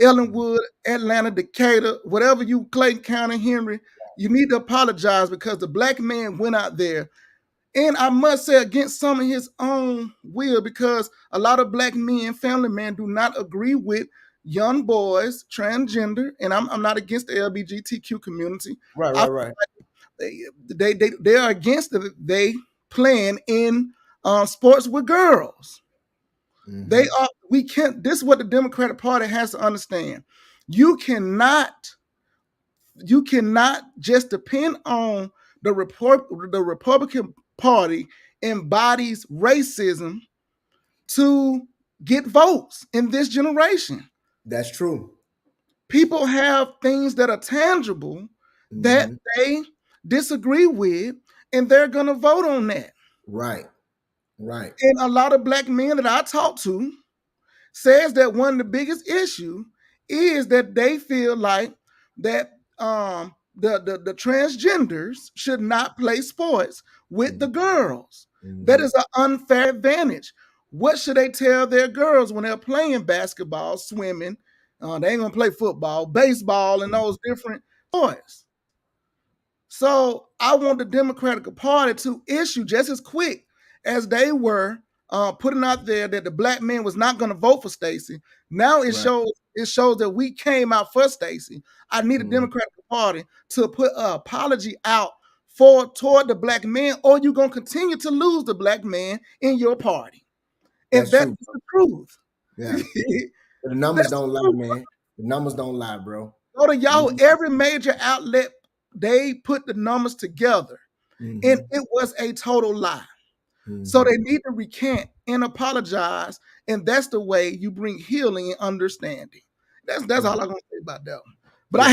Ellenwood, Atlanta, Decatur, whatever you, Clayton County, Henry. You need to apologize because the black man went out there, and I must say against some of his own will, because a lot of black men, family men, do not agree with young boys, transgender, and I'm not against the LGBTQ community. Right. I Right. they are against it. They playing in sports with girls. They are. We can't. This is what the Democratic Party has to understand. You cannot. You cannot just depend on the Republican Party embodies racism to get votes in this generation. That's true. People have things that are tangible that they disagree with, and they're going to vote on that. Right. Right. And a lot of black men that I talk to says that one of the biggest issue is that they feel like that the transgenders should not play sports with the girls. That is an unfair advantage. What should they tell their girls when they're playing basketball, swimming? They ain't gonna play football, baseball, and those different sports. So I want the Democratic Party to issue just as quick as they were putting out there that the black man was not going to vote for Stacey. Now it shows that we came out for Stacey. I need a Democratic Party to put an apology out toward the black man, or you're gonna continue to lose the black man in your party. And that's the truth. Yeah. The numbers don't lie, man. The numbers don't lie, bro. Go to Yahoo, every major outlet, they put the numbers together, and it was a total lie. So they need to recant and apologize, and that's the way you bring healing and understanding. That's all I'm gonna say about that one. But I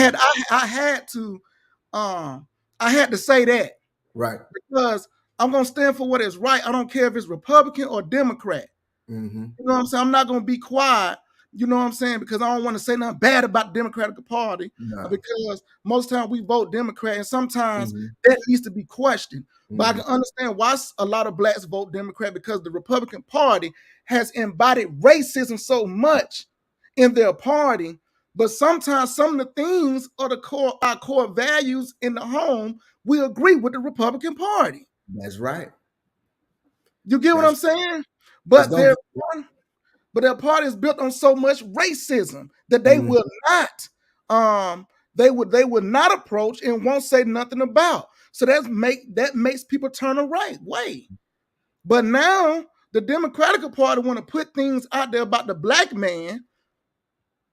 had to say that, right, because I'm gonna stand for what is right. I don't care if it's Republican or Democrat. You know what I'm saying? I'm not gonna be quiet. You know what I'm saying? Because I don't want to say nothing bad about the Democratic Party. Because most times we vote Democrat, and sometimes that needs to be questioned. But I can understand why a lot of blacks vote Democrat, because the Republican Party has embodied racism so much in their party. But sometimes some of the things are our core values in the home. We agree with the Republican Party. That's right. You get what I'm saying? But their party is built on so much racism that they will not they would not approach and won't say nothing about. So that makes people turn the right way. But now the Democratic Party want to put things out there about the black man.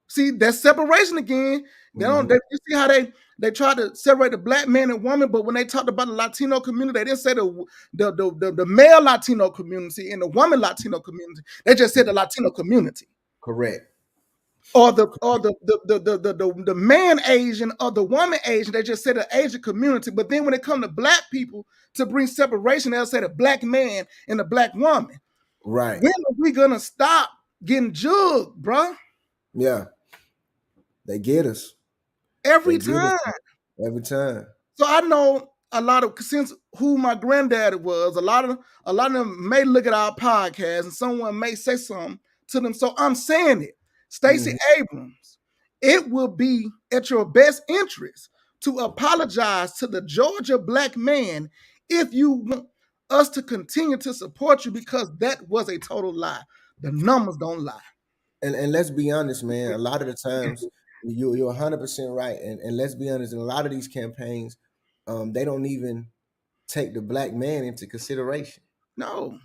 See, that's separation again. You see how they try to separate the black man and woman, but when they talked about the Latino community, they didn't say the male Latino community and the woman Latino community. They just said the Latino community. Correct. Or the man Asian or the woman Asian, they just said the Asian community. But then when it comes to black people, to bring separation, they'll say the black man and the black woman. Right. When are we gonna stop getting jugged, bruh? Yeah. They get us. Every time. Every time. So I know a lot of, since who my granddaddy was, a lot of them may look at our podcast and someone may say something to them. So I'm saying it. Stacey Abrams, it will be at your best interest to apologize to the Georgia black man if you want us to continue to support you, because that was a total lie. The numbers don't lie. And let's be honest, man, a lot of the times you're 100% right. And let's be honest, in a lot of these campaigns, they don't even take the black man into consideration. No.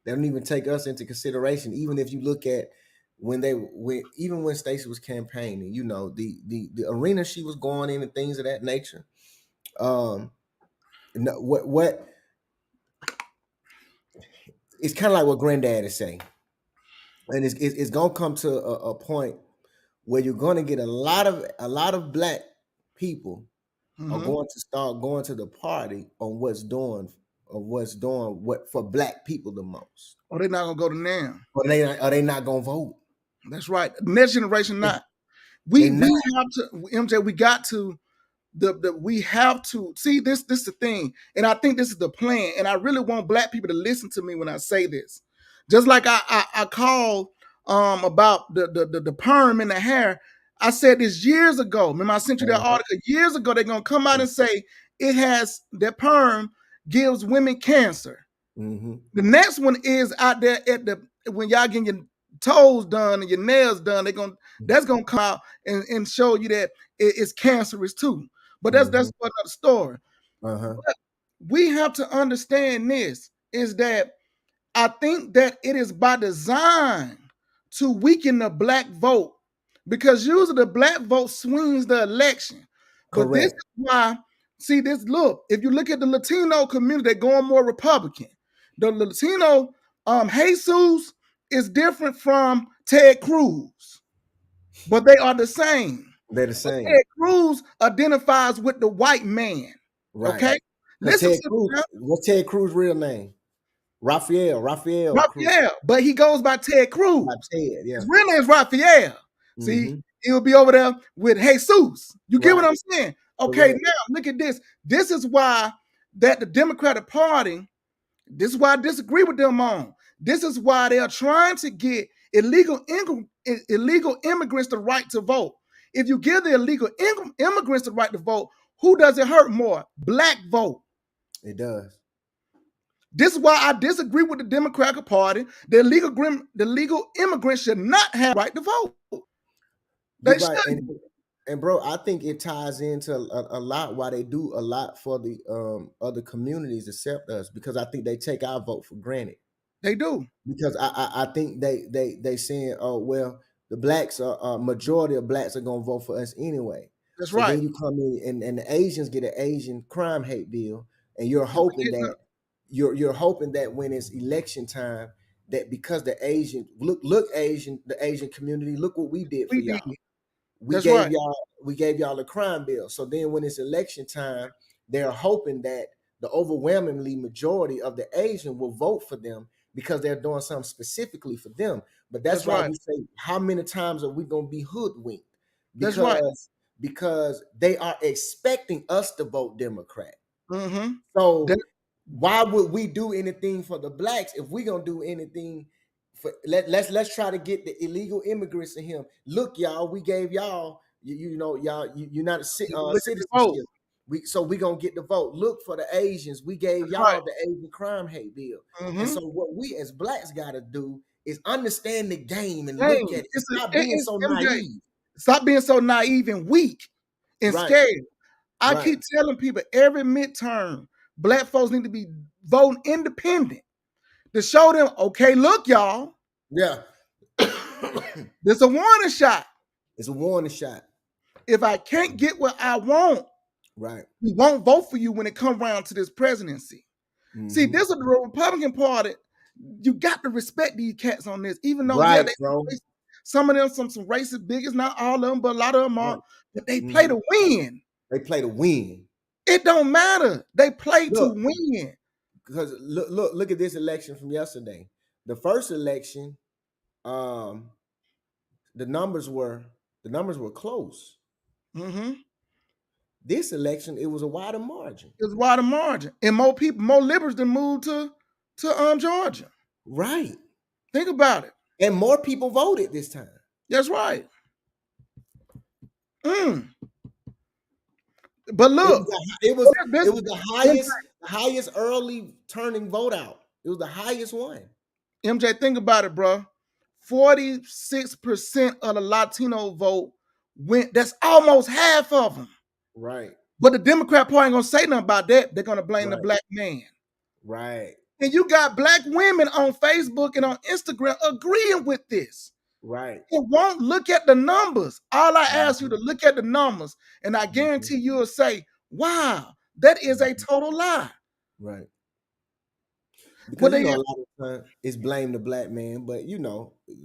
They don't even take us into consideration. Even if you look at even when Stacey was campaigning, you know, the arena she was going in and things of that nature. What it's kind of like what Granddad is saying, and it's gonna come to a point where you're gonna get a lot of black people are Mm-hmm. going to start going to the party on what's doing what for black people the most. Or they're not gonna go to NAM. Or they not gonna vote. That's right. Next generation They, not. they We not. have to, MJ. We got to we have to see this. This is the thing, and I think this is the plan. And I really want black people to listen to me when I say this. Just like I called about the perm in the hair. I said this years ago. Remember, I sent you that article years ago. They're gonna come out and say it has that perm gives women cancer. Mm-hmm. The next one is out there at the when y'all getting your toes done and your nails done, that's gonna come out and show you that it's cancerous too. But that's another story. Uh-huh. But we have to understand this is that I think that it is by design to weaken the black vote because usually the black vote swings the election. But this Correct. is why, see this, look, if you look at the Latino community, they're going more Republican. The Latino, Jesus is different from Ted Cruz, but they are the same. They're the But same. Ted Cruz identifies with the white man. Right. Okay? Because Listen Ted to Cruz, me. what's Ted Cruz's real name? Raphael Cruz. Raphael, but he goes by Ted Cruz. By Ted, yeah. His real name's Raphael. See, Mm-hmm. he'll be over there with Jesus. You get what Right. I'm saying? Okay, Correct. now look at this. This is why that the Democratic Party, this is why I disagree with them on. This is why they are trying to get illegal immigrants the right to vote. If you give the illegal immigrants the right to vote, who does it hurt more? Black vote. It does. This is why I disagree with the Democratic Party. The legal immigrants should not have the right to vote. You're They right. shouldn't. And bro, I think it ties into a lot why they do a lot for the other communities except us, because I think they take our vote for granted. They do. Because I think they saying, oh well, the blacks are majority of blacks are gonna vote for us anyway. That's So right. then you come in and the Asians get an Asian crime hate bill, and you're hoping that when it's election time, that because the Asian look Asian, the Asian community, look what we did for We did. y'all. We That's gave right. y'all a crime bill. So then when it's election time, they're hoping that the overwhelmingly majority of the Asian will vote for them because they're doing something specifically for them. But that's That's why right. we say, how many times are we gonna be hoodwinked? That's right. Because they are expecting us to vote Democrat. Mm-hmm. So why would we do anything for the blacks if we gonna do anything for let's try to get the illegal immigrants in here. Look, y'all, we gave y'all you're not a citizenship. We gonna get the vote. Look for the Asians. We gave That's y'all right. the Asian crime hate bill. And Mm-hmm. so what we as blacks gotta do is understand the game and Dang. look at it. It's Stop being so MJ. naive. Stop being so naive and weak and Right. scared. I Right. keep telling people every midterm, black folks need to be voting independent to show them, okay, look, y'all, Yeah. there's a warning shot. It's a warning shot. If I can't get what I want, Right. we won't vote for you when it comes around to this presidency. Mm-hmm. See, this is the Republican Party. You got to respect these cats on this, even though right, they bro. some of them some racist bigots, not all of them, but a lot of them are. Right. But they play to win. They play to win. It don't matter. They play to win. Because look at this election from yesterday. The first election, the numbers were close. Mm-hmm. This election, it was a wider margin. It was a wider margin, and more people, more liberals than moved to Georgia. Right. Think about it. And more people voted this time. That's right. But look, it was the highest early turning vote out. It was the highest one. MJ, think about it, bro. 46% of the Latino vote went. That's almost half of them. Right. But the Democrat Party ain't gonna say nothing about that. They're gonna blame the black man. Right. And you got black women on Facebook and on Instagram agreeing with this. Right. It won't look at the numbers. All I ask you to look at the numbers, and I Mhm. guarantee you'll say, wow, that is a Mhm. total lie. Right. What Because they a lot of times it's blame the black man, but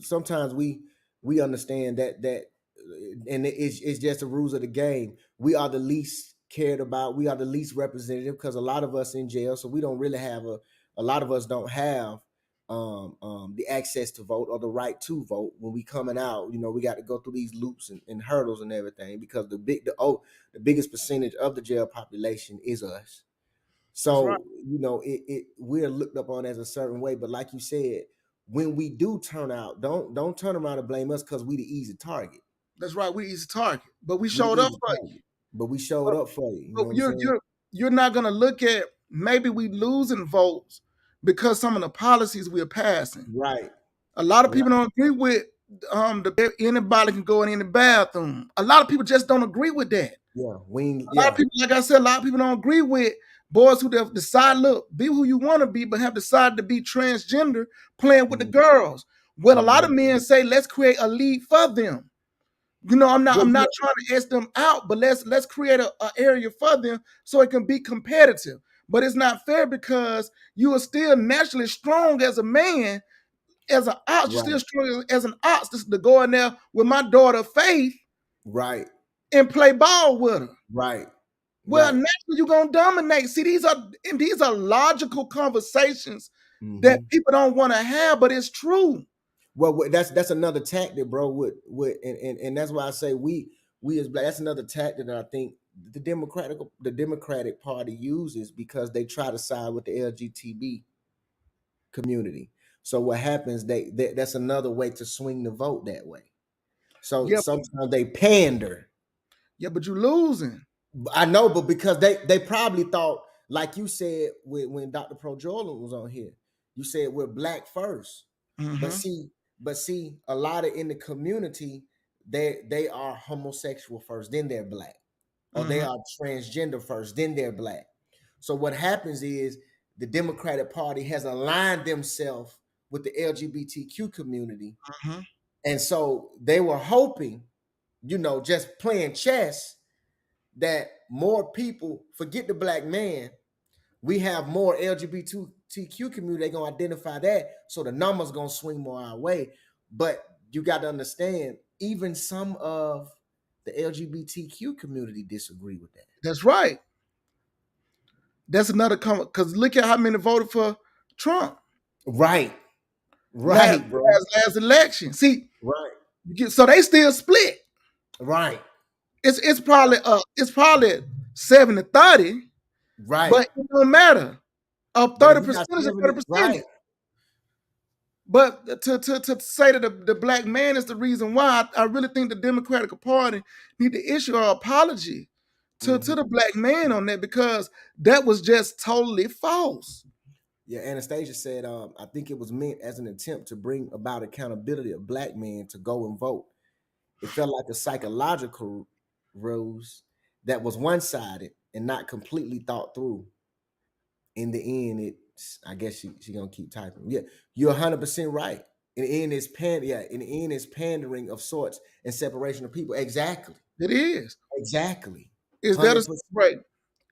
sometimes we understand and it's just the rules of the game. We are the least cared about. We are the least representative because a lot of us in jail, so we don't really have a lot of us don't have the access to vote or the right to vote when we coming out. We got to go through these loops and hurdles and everything because the biggest percentage of the jail population is us. That's right. So, we're looked upon as a certain way. But like you said, when we do turn out, don't turn around and blame us because we the easy target. That's right. We easy target, but we We the showed up easy for you. target. But we showed up for you. You But know what I'm you're saying? you're you're not gonna look at maybe we losing votes because some of the policies we're passing. Right. A lot of Right. people don't agree with the anybody can go in any bathroom. A lot of people just don't agree with that. Yeah. A lot of Yeah. people, like I said, a lot of people don't agree with boys who have decided, look, be who you want to be, but have decided to be transgender, playing with the Mhm. girls. Well, a lot of Mhm. men say, let's create a league for them. I'm not Well, I'm not trying to ask them out, but let's create a area for them so it can be competitive. But it's not fair because you are still naturally strong as a man, as an ox. You're still right. strong as an ox to go in there with my daughter Faith Right. and play ball with her. Right. Well, Right. naturally you're gonna dominate. See, these are logical conversations that Hmm. people don't want to have, but it's true. Well, that's another tactic, bro. And that's why I say we as black. That's another tactic that I think the Democratic Party uses because they try to side with the LGBT community. So what happens? That's another way to swing the vote that way. So Yeah, sometimes they pander. yeah, but you're losing. I know, but because they probably thought, like you said when Dr. Pro Jordan was on here, you said we're black first. But Hmm. see, a lot of in the community, they are homosexual first, then they're black, or they Hmm. are transgender first, then they're black. So what happens is the Democratic Party has aligned themselves with the LGBTQ community, Hmm. and so they were hoping, just playing chess, that more people forget the black man. We have more LGBTQ community. They're gonna identify that, so the numbers gonna swing more our way. But you got to understand, even some of the LGBTQ community disagree with that. That's right. That's another comment because look at how many voted for Trump Right, last right, bro. last election. See, Right, so they still split. right, It's probably 70-30, right. but it don't matter. Of But if 30 you got percentage is 30 70, percentage. right, But to say that the black man is the reason why, I really think the Democratic Party need to issue an apology to mhm. the black man on that because that was just totally false. Yeah, Anastasia said, I think it was meant as an attempt to bring about accountability of black men to go and vote. It felt like a psychological ruse that was one-sided and not completely thought through. In the end, I guess she gonna keep typing. Yeah, you're 100% right. In the end, it's pandering of sorts and separation of people. Exactly. It is. Exactly. Is that a 100%.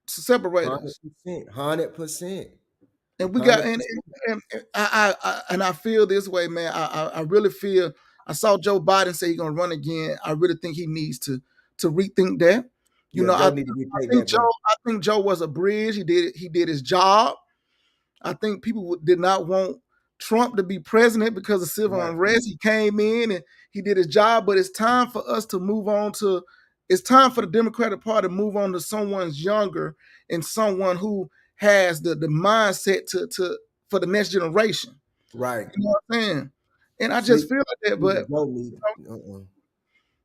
separate Hundred us? percent. 100%. And we got Hundred and, percent. I feel this way, man. I really feel. I saw Joe Biden say he's gonna run again. I really think he needs to rethink that. Yeah, I Joe need to retake think that, bro. Joe was a bridge. He did his job. I think people did not want Trump to be president because of civil Right. unrest. He came in and he did his job, but it's time for us to move on to. It's time for the Democratic Party to move on to someone's younger and someone who has the mindset to for the next generation. Right. You know what I'm saying? And I just Sleep. feel like that, but Joe need. Uh-uh.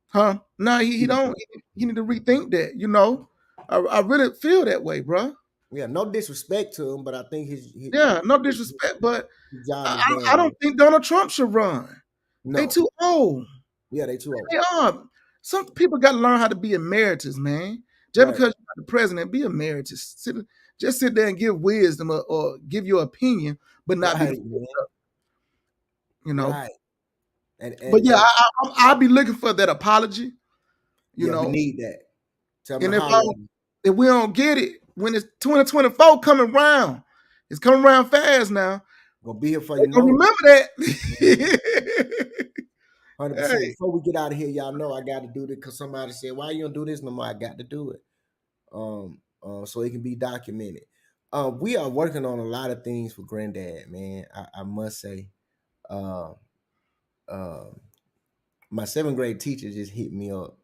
huh? No, he don't. He need to rethink that. I really feel that way, bro. Yeah, no disrespect to him, but I think Yeah, no disrespect, but his job I, is I done, don't man. think Donald Trump should run. They No. too old. Yeah, they too old. They are. Some people got to learn how to be emeritus, man. Just Right. because you're the president, be emeritus. Just sit there and give wisdom or give your opinion, but not be the Right, man. you know. Right. And But yeah, I'll be looking for that apology, you yeah, we know. need that. Tell them to And holler at me. if we don't get it when it's 2024 coming around, it's coming around fast now. Gonna be here for They you gonna know it. remember Mhm. that. 100%. Hey, Before we get out of here, y'all know I got to do this because somebody said, "Why you don't do this no more?" I got to do it, so it can be documented. We are working on a lot of things for Granddad, man. I must say, uh, uh, my seventh grade teacher just hit me up,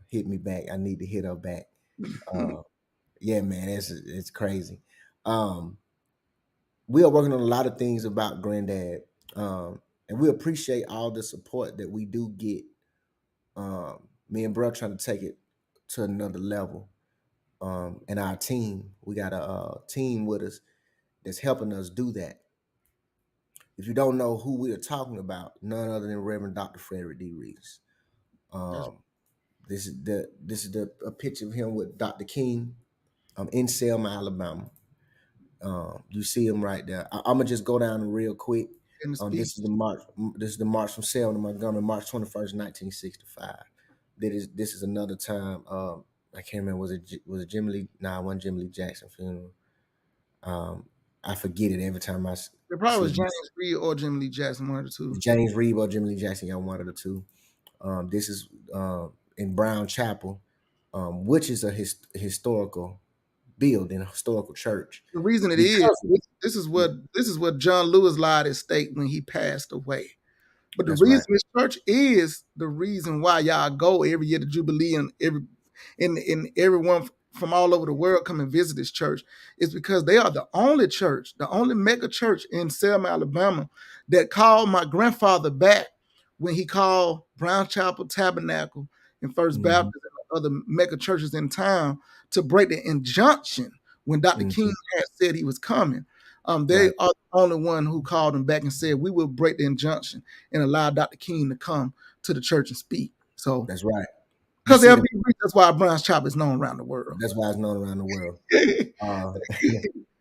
hit me back. I need to hit her back. Uh, yeah, man, it's crazy. Um, we are working on a lot of things about Granddad, and we appreciate all the support that we do get. Me and bro trying to take it to another level. And our team, we got a team with us that's helping us do that. If you don't know who we are talking about, none other than Reverend Dr. Frederick D. Reeves. that's Um, this is the a picture of him with Dr. King in Selma, Alabama. You see him right there. I'm gonna just go down real quick. in the speech. This is the march. This is the march from Selma to Montgomery, March 21st, 1965. This is another time. I can't remember. Was it Jim Lee? Nah, it wasn't Jim Lee Jackson funeral. Um, I forget it every time It probably see was James this. Reed or Jim Lee Jackson, one of the two. James Reeb or Jim Lee Jackson. Y'all one of the two. This is in Brown Chapel, which is a historical building, a historical church. The reason it is Because of this is what John Lewis lied at stake when he passed away. But the that's reason right. this church is the reason why y'all go every year to Jubilee and everyone from all over the world come and visit this church is because they are the only church, the only mega church in Selma, Alabama that called my grandfather back when he called Brown Chapel Tabernacle and First Hmm. Baptist and other mega churches in town to break the injunction when Dr. King Hmm. had said he was coming. They Right. are the only one who called him back and said, we will break the injunction and allow Dr. King to come to the church and speak. So, That's right. You because see them. that's why Brown's Chop is known around the world. That's why it's known around the world. When Uh,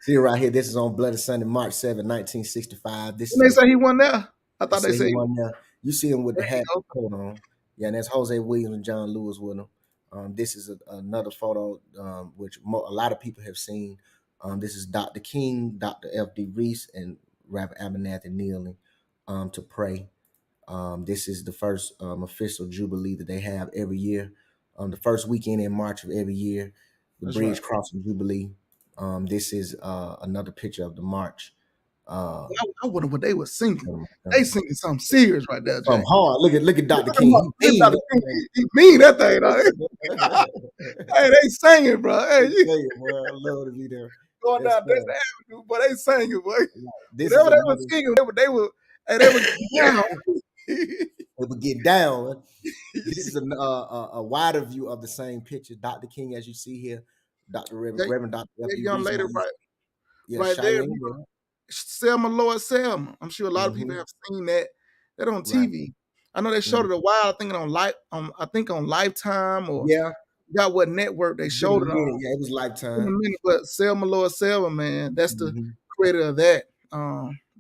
see it right here. This is on Bloody Sunday, March 7, 1965. This is they the say he won there, I they thought they say he say, won there. You see him with the there you hat go. coat on. Yeah, and that's Jose Williams and John Lewis with him. This is another photo which a lot of people have seen. This is Dr. King, Dr. F.D. Reese, and Reverend Abernathy kneeling to pray. This is the first official jubilee that they have every year. The first weekend in March of every year, the That's right. Bridge Crossing Jubilee. This is another picture of the march. Uh, I wonder what they were singing. from They singing something serious right there, Jay. hard. Look at Dr. King. Look at He Dr. King. He mean that thing. Dog. mean. Hey, they singing, bro. Hey, They you say it, boy. I love to be there. going That's down this fun. avenue, but they singing, boy. This is Whatever they were another. singing, they were getting down. It would get down. This is a wider view of the same picture. Dr. King, as you see here, that, Reverend Dr. that F.D. young Reese, lady yeah, right there, Cheyenne girl. Selma, Lord Selma. I'm sure a lot of people Hmm. have seen that on Right. TV. I know they showed Mhm. it a while. I think I think on Lifetime or Yeah, got what network they it's been a showed it on. minute. Yeah, it was It's been a Lifetime. minute, but Selma, Lord Selma, man, that's the Hmm. creator of that.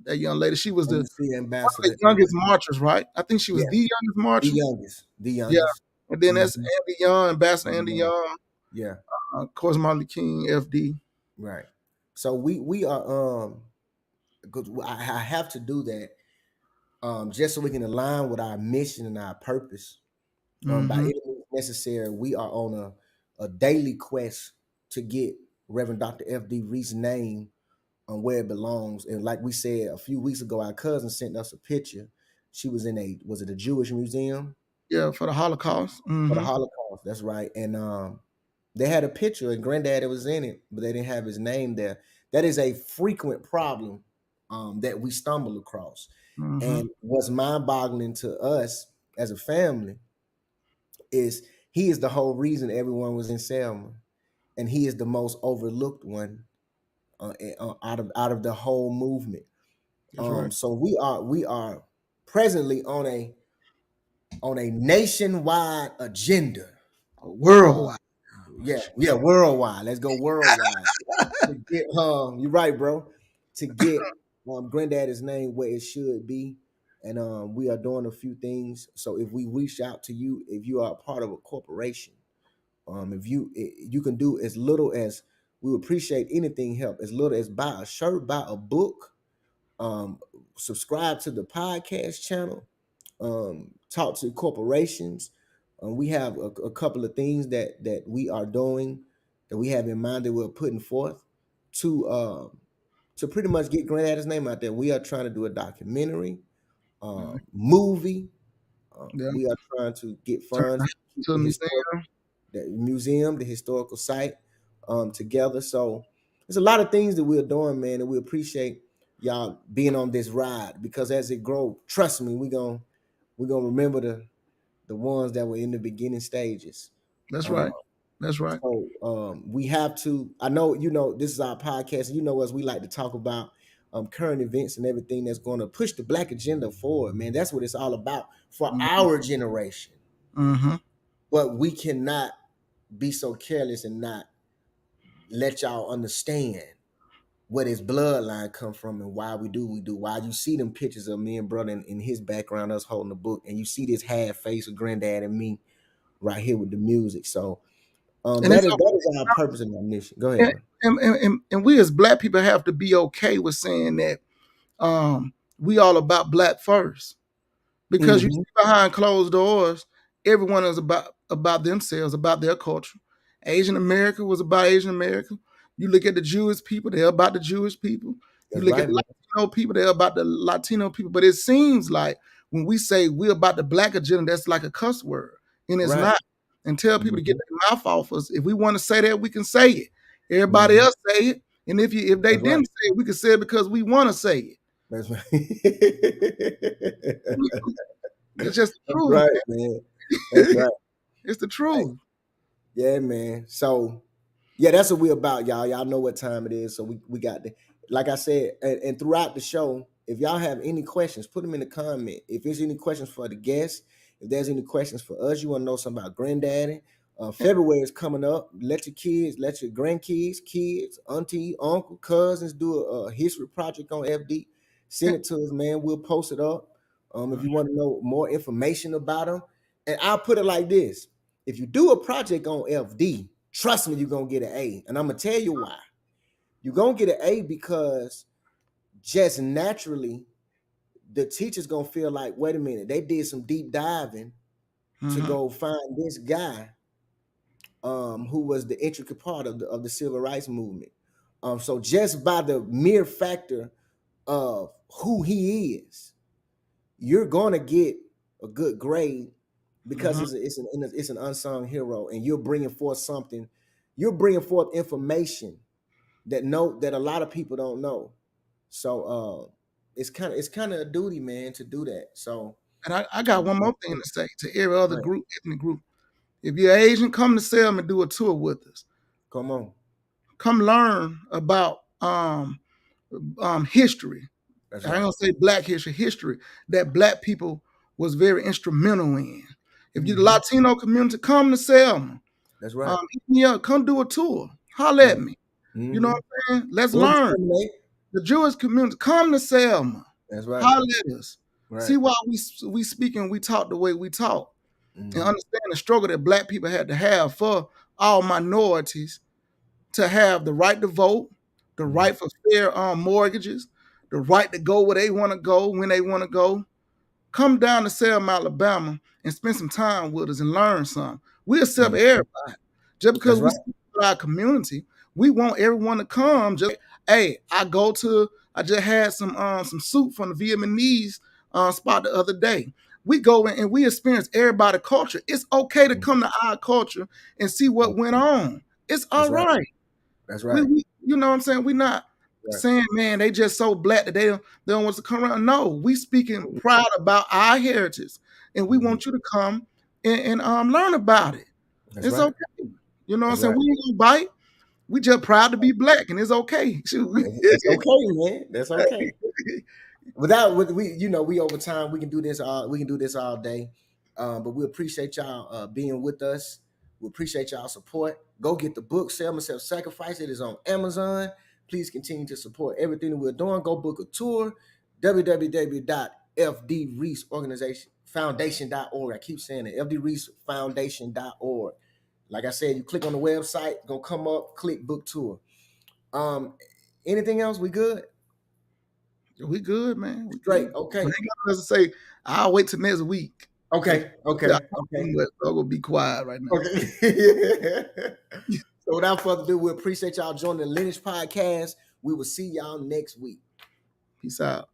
That young lady, she was And the you see one of the Ambassador. youngest marchers, right? I think she was Yeah, the youngest the marcher. youngest, the Yeah, youngest. and then Hmm. that's Andy Young, Ambassador Andy Young, Yeah, of course, Martin Luther King, FD. right. So we are because I have to do that just so we can align with our mission and our purpose. By Mm-hmm. any means necessary, we are on a daily quest to get Reverend Dr. F.D. Reese's name on where it belongs. And like we said a few weeks ago, our cousin sent us a picture. She was in was it a Jewish museum Yeah, for the Holocaust. for the Mm-hmm. Holocaust? That's right. And they had a picture, and Granddaddy was in it, but they didn't have his name there. That is a frequent problem that we stumble across. Mm-hmm. And what's mind-boggling to us as a family is he is the whole reason everyone was in Selma, and he is the most overlooked one out of the whole movement. That's right. So we are presently on a nationwide agenda. Uh, Worldwide. yeah, worldwide. Let's go worldwide to get. You're right, bro. To get Granddaddy's name where it should be. and we are doing a few things. So if we reach out to you, if you are a part of a corporation, if you can do as little as, we would appreciate anything help, as little as buy a shirt, buy a book, subscribe to the podcast channel, talk to corporations. We have a couple of things that we are doing, that we have in mind, that we're putting forth to pretty much get Granddaddy's name out there. We are trying to do a documentary, movie. Yeah. We are trying to get Turn funds to keep to a the museum. museum, the historical site, together. So there's a lot of things that we're doing, man, and we appreciate y'all being on this ride, because as it grows, trust me, we're gonna remember the ones that were in the beginning stages. That's Uh, right. That's right. so we have to. I know this is our podcast, and us, we like to talk about current events and everything that's going to push the Black agenda forward. Man, that's what it's all about for our generation. Mm-hmm. But we cannot be so careless and not let y'all understand where his bloodline come from and why we do. Why you see them pictures of me and brother in his background, us holding the book, and you see this half face of Granddad and me right here with the music. So And that it's is our purpose and our mission. Go ahead, and, bro. and we as Black people have to be okay with saying that we all about Black first. Because you Mm-hmm. see behind closed doors, everyone is about themselves, about their culture. Asian America was about Asian America. You look at the Jewish people, they're about the Jewish people. You That's look at right, the man. Latino people, they're about the Latino people. But it seems like when we say we're about the Black agenda, that's like a cuss word. And it's Right. not. And tell people to get their mouth off us. If we want to say that, we can say it. Everybody Mm-hmm. else say it. And if they That's right. didn't say it, we can say it because we want to say it. That's right. It's just the That's truth, right, man. That's man. right. It's the truth. Yeah, man. So yeah, that's what we're about, y'all. Y'all know what time it is. So we got the, like I said, and throughout the show, if y'all have any questions, put them in the comment. If there's any questions for the guests, if there's any questions for us, you want to know something about Granddaddy. February is coming up. Let your kids, let your grandkids, kids, auntie, uncle, cousins do a history project on FD. Send it to us, man. We'll post it up. If you want to know more information about them, and I'll put it like this: if you do a project on FD, trust me, you're gonna get an A. And I'm gonna tell you why. You're gonna get an A because just naturally, the teacher's gonna feel like, wait a minute, they did some deep diving to go find this guy who was the intricate part of the civil rights movement. So just by the mere factor of who he is, you're gonna get a good grade because it's an unsung hero, and you're bringing forth something. You're bringing forth information that a lot of people don't know. So it's kind of a duty, man, to do that. So And I got one more thing to say to every other right, group, ethnic group. If you're Asian, come to Selma and do a tour with us. come on, Come learn about history. that's I ain't right, gonna say Black history that Black people was very instrumental in. If you're the mm-hmm. Latino community, come to Selma. That's right, Hit me up, come do a tour. Holler at me. You know mm-hmm. what I'm saying? Let's Don't learn. discriminate. The Jewish community, come to Selma. That's right, Holler at us. right, See why we speak and we talk the way we talk. And mm-hmm. understand the struggle that Black people had to have for all minorities to have the right to vote, the Mm-hmm. right for fair mortgages, the right to go where they want to go when they want to go. Come down to Selma, Alabama, and spend some time with us and learn something. We accept everybody. Just because That's we right, speak to our community, we want everyone to come. Just hey, I just had some soup from the Vietnamese spot the other day. We go in and we experience everybody's culture. It's okay to come to our culture and see what went on. It's that's all right, right. that's right, We you know what I'm saying? We're not right. saying, man, they just so Black that they don't want to come around. No, we speaking proud about our heritage, and we Mm-hmm. want you to come and learn about it. That's It's right, okay. You know what I'm that's saying? right. We ain't gonna bite. We just proud to be Black, and it's okay. Shoot, It's okay, man. That's okay. We over time, we can do this all day. But we appreciate y'all being with us. We appreciate y'all support. Go get the book, Sell Myself Sacrifice. It is on Amazon. Please continue to support everything that we're doing. Go book a tour, www FD Reese Organization Foundation.org. I keep saying it. FD Reese Foundation.org. Like I said, you click on the website, gonna come up, click book tour. Anything else? We good? We good, man. We Straight. good. Okay. I ain't got nothing to say. I'll wait till next week. Okay. Yeah, Okay. but I'm gonna be quiet right now. Okay. So without further ado, we appreciate y'all joining the Lineage Podcast. We will see y'all next week. Peace out.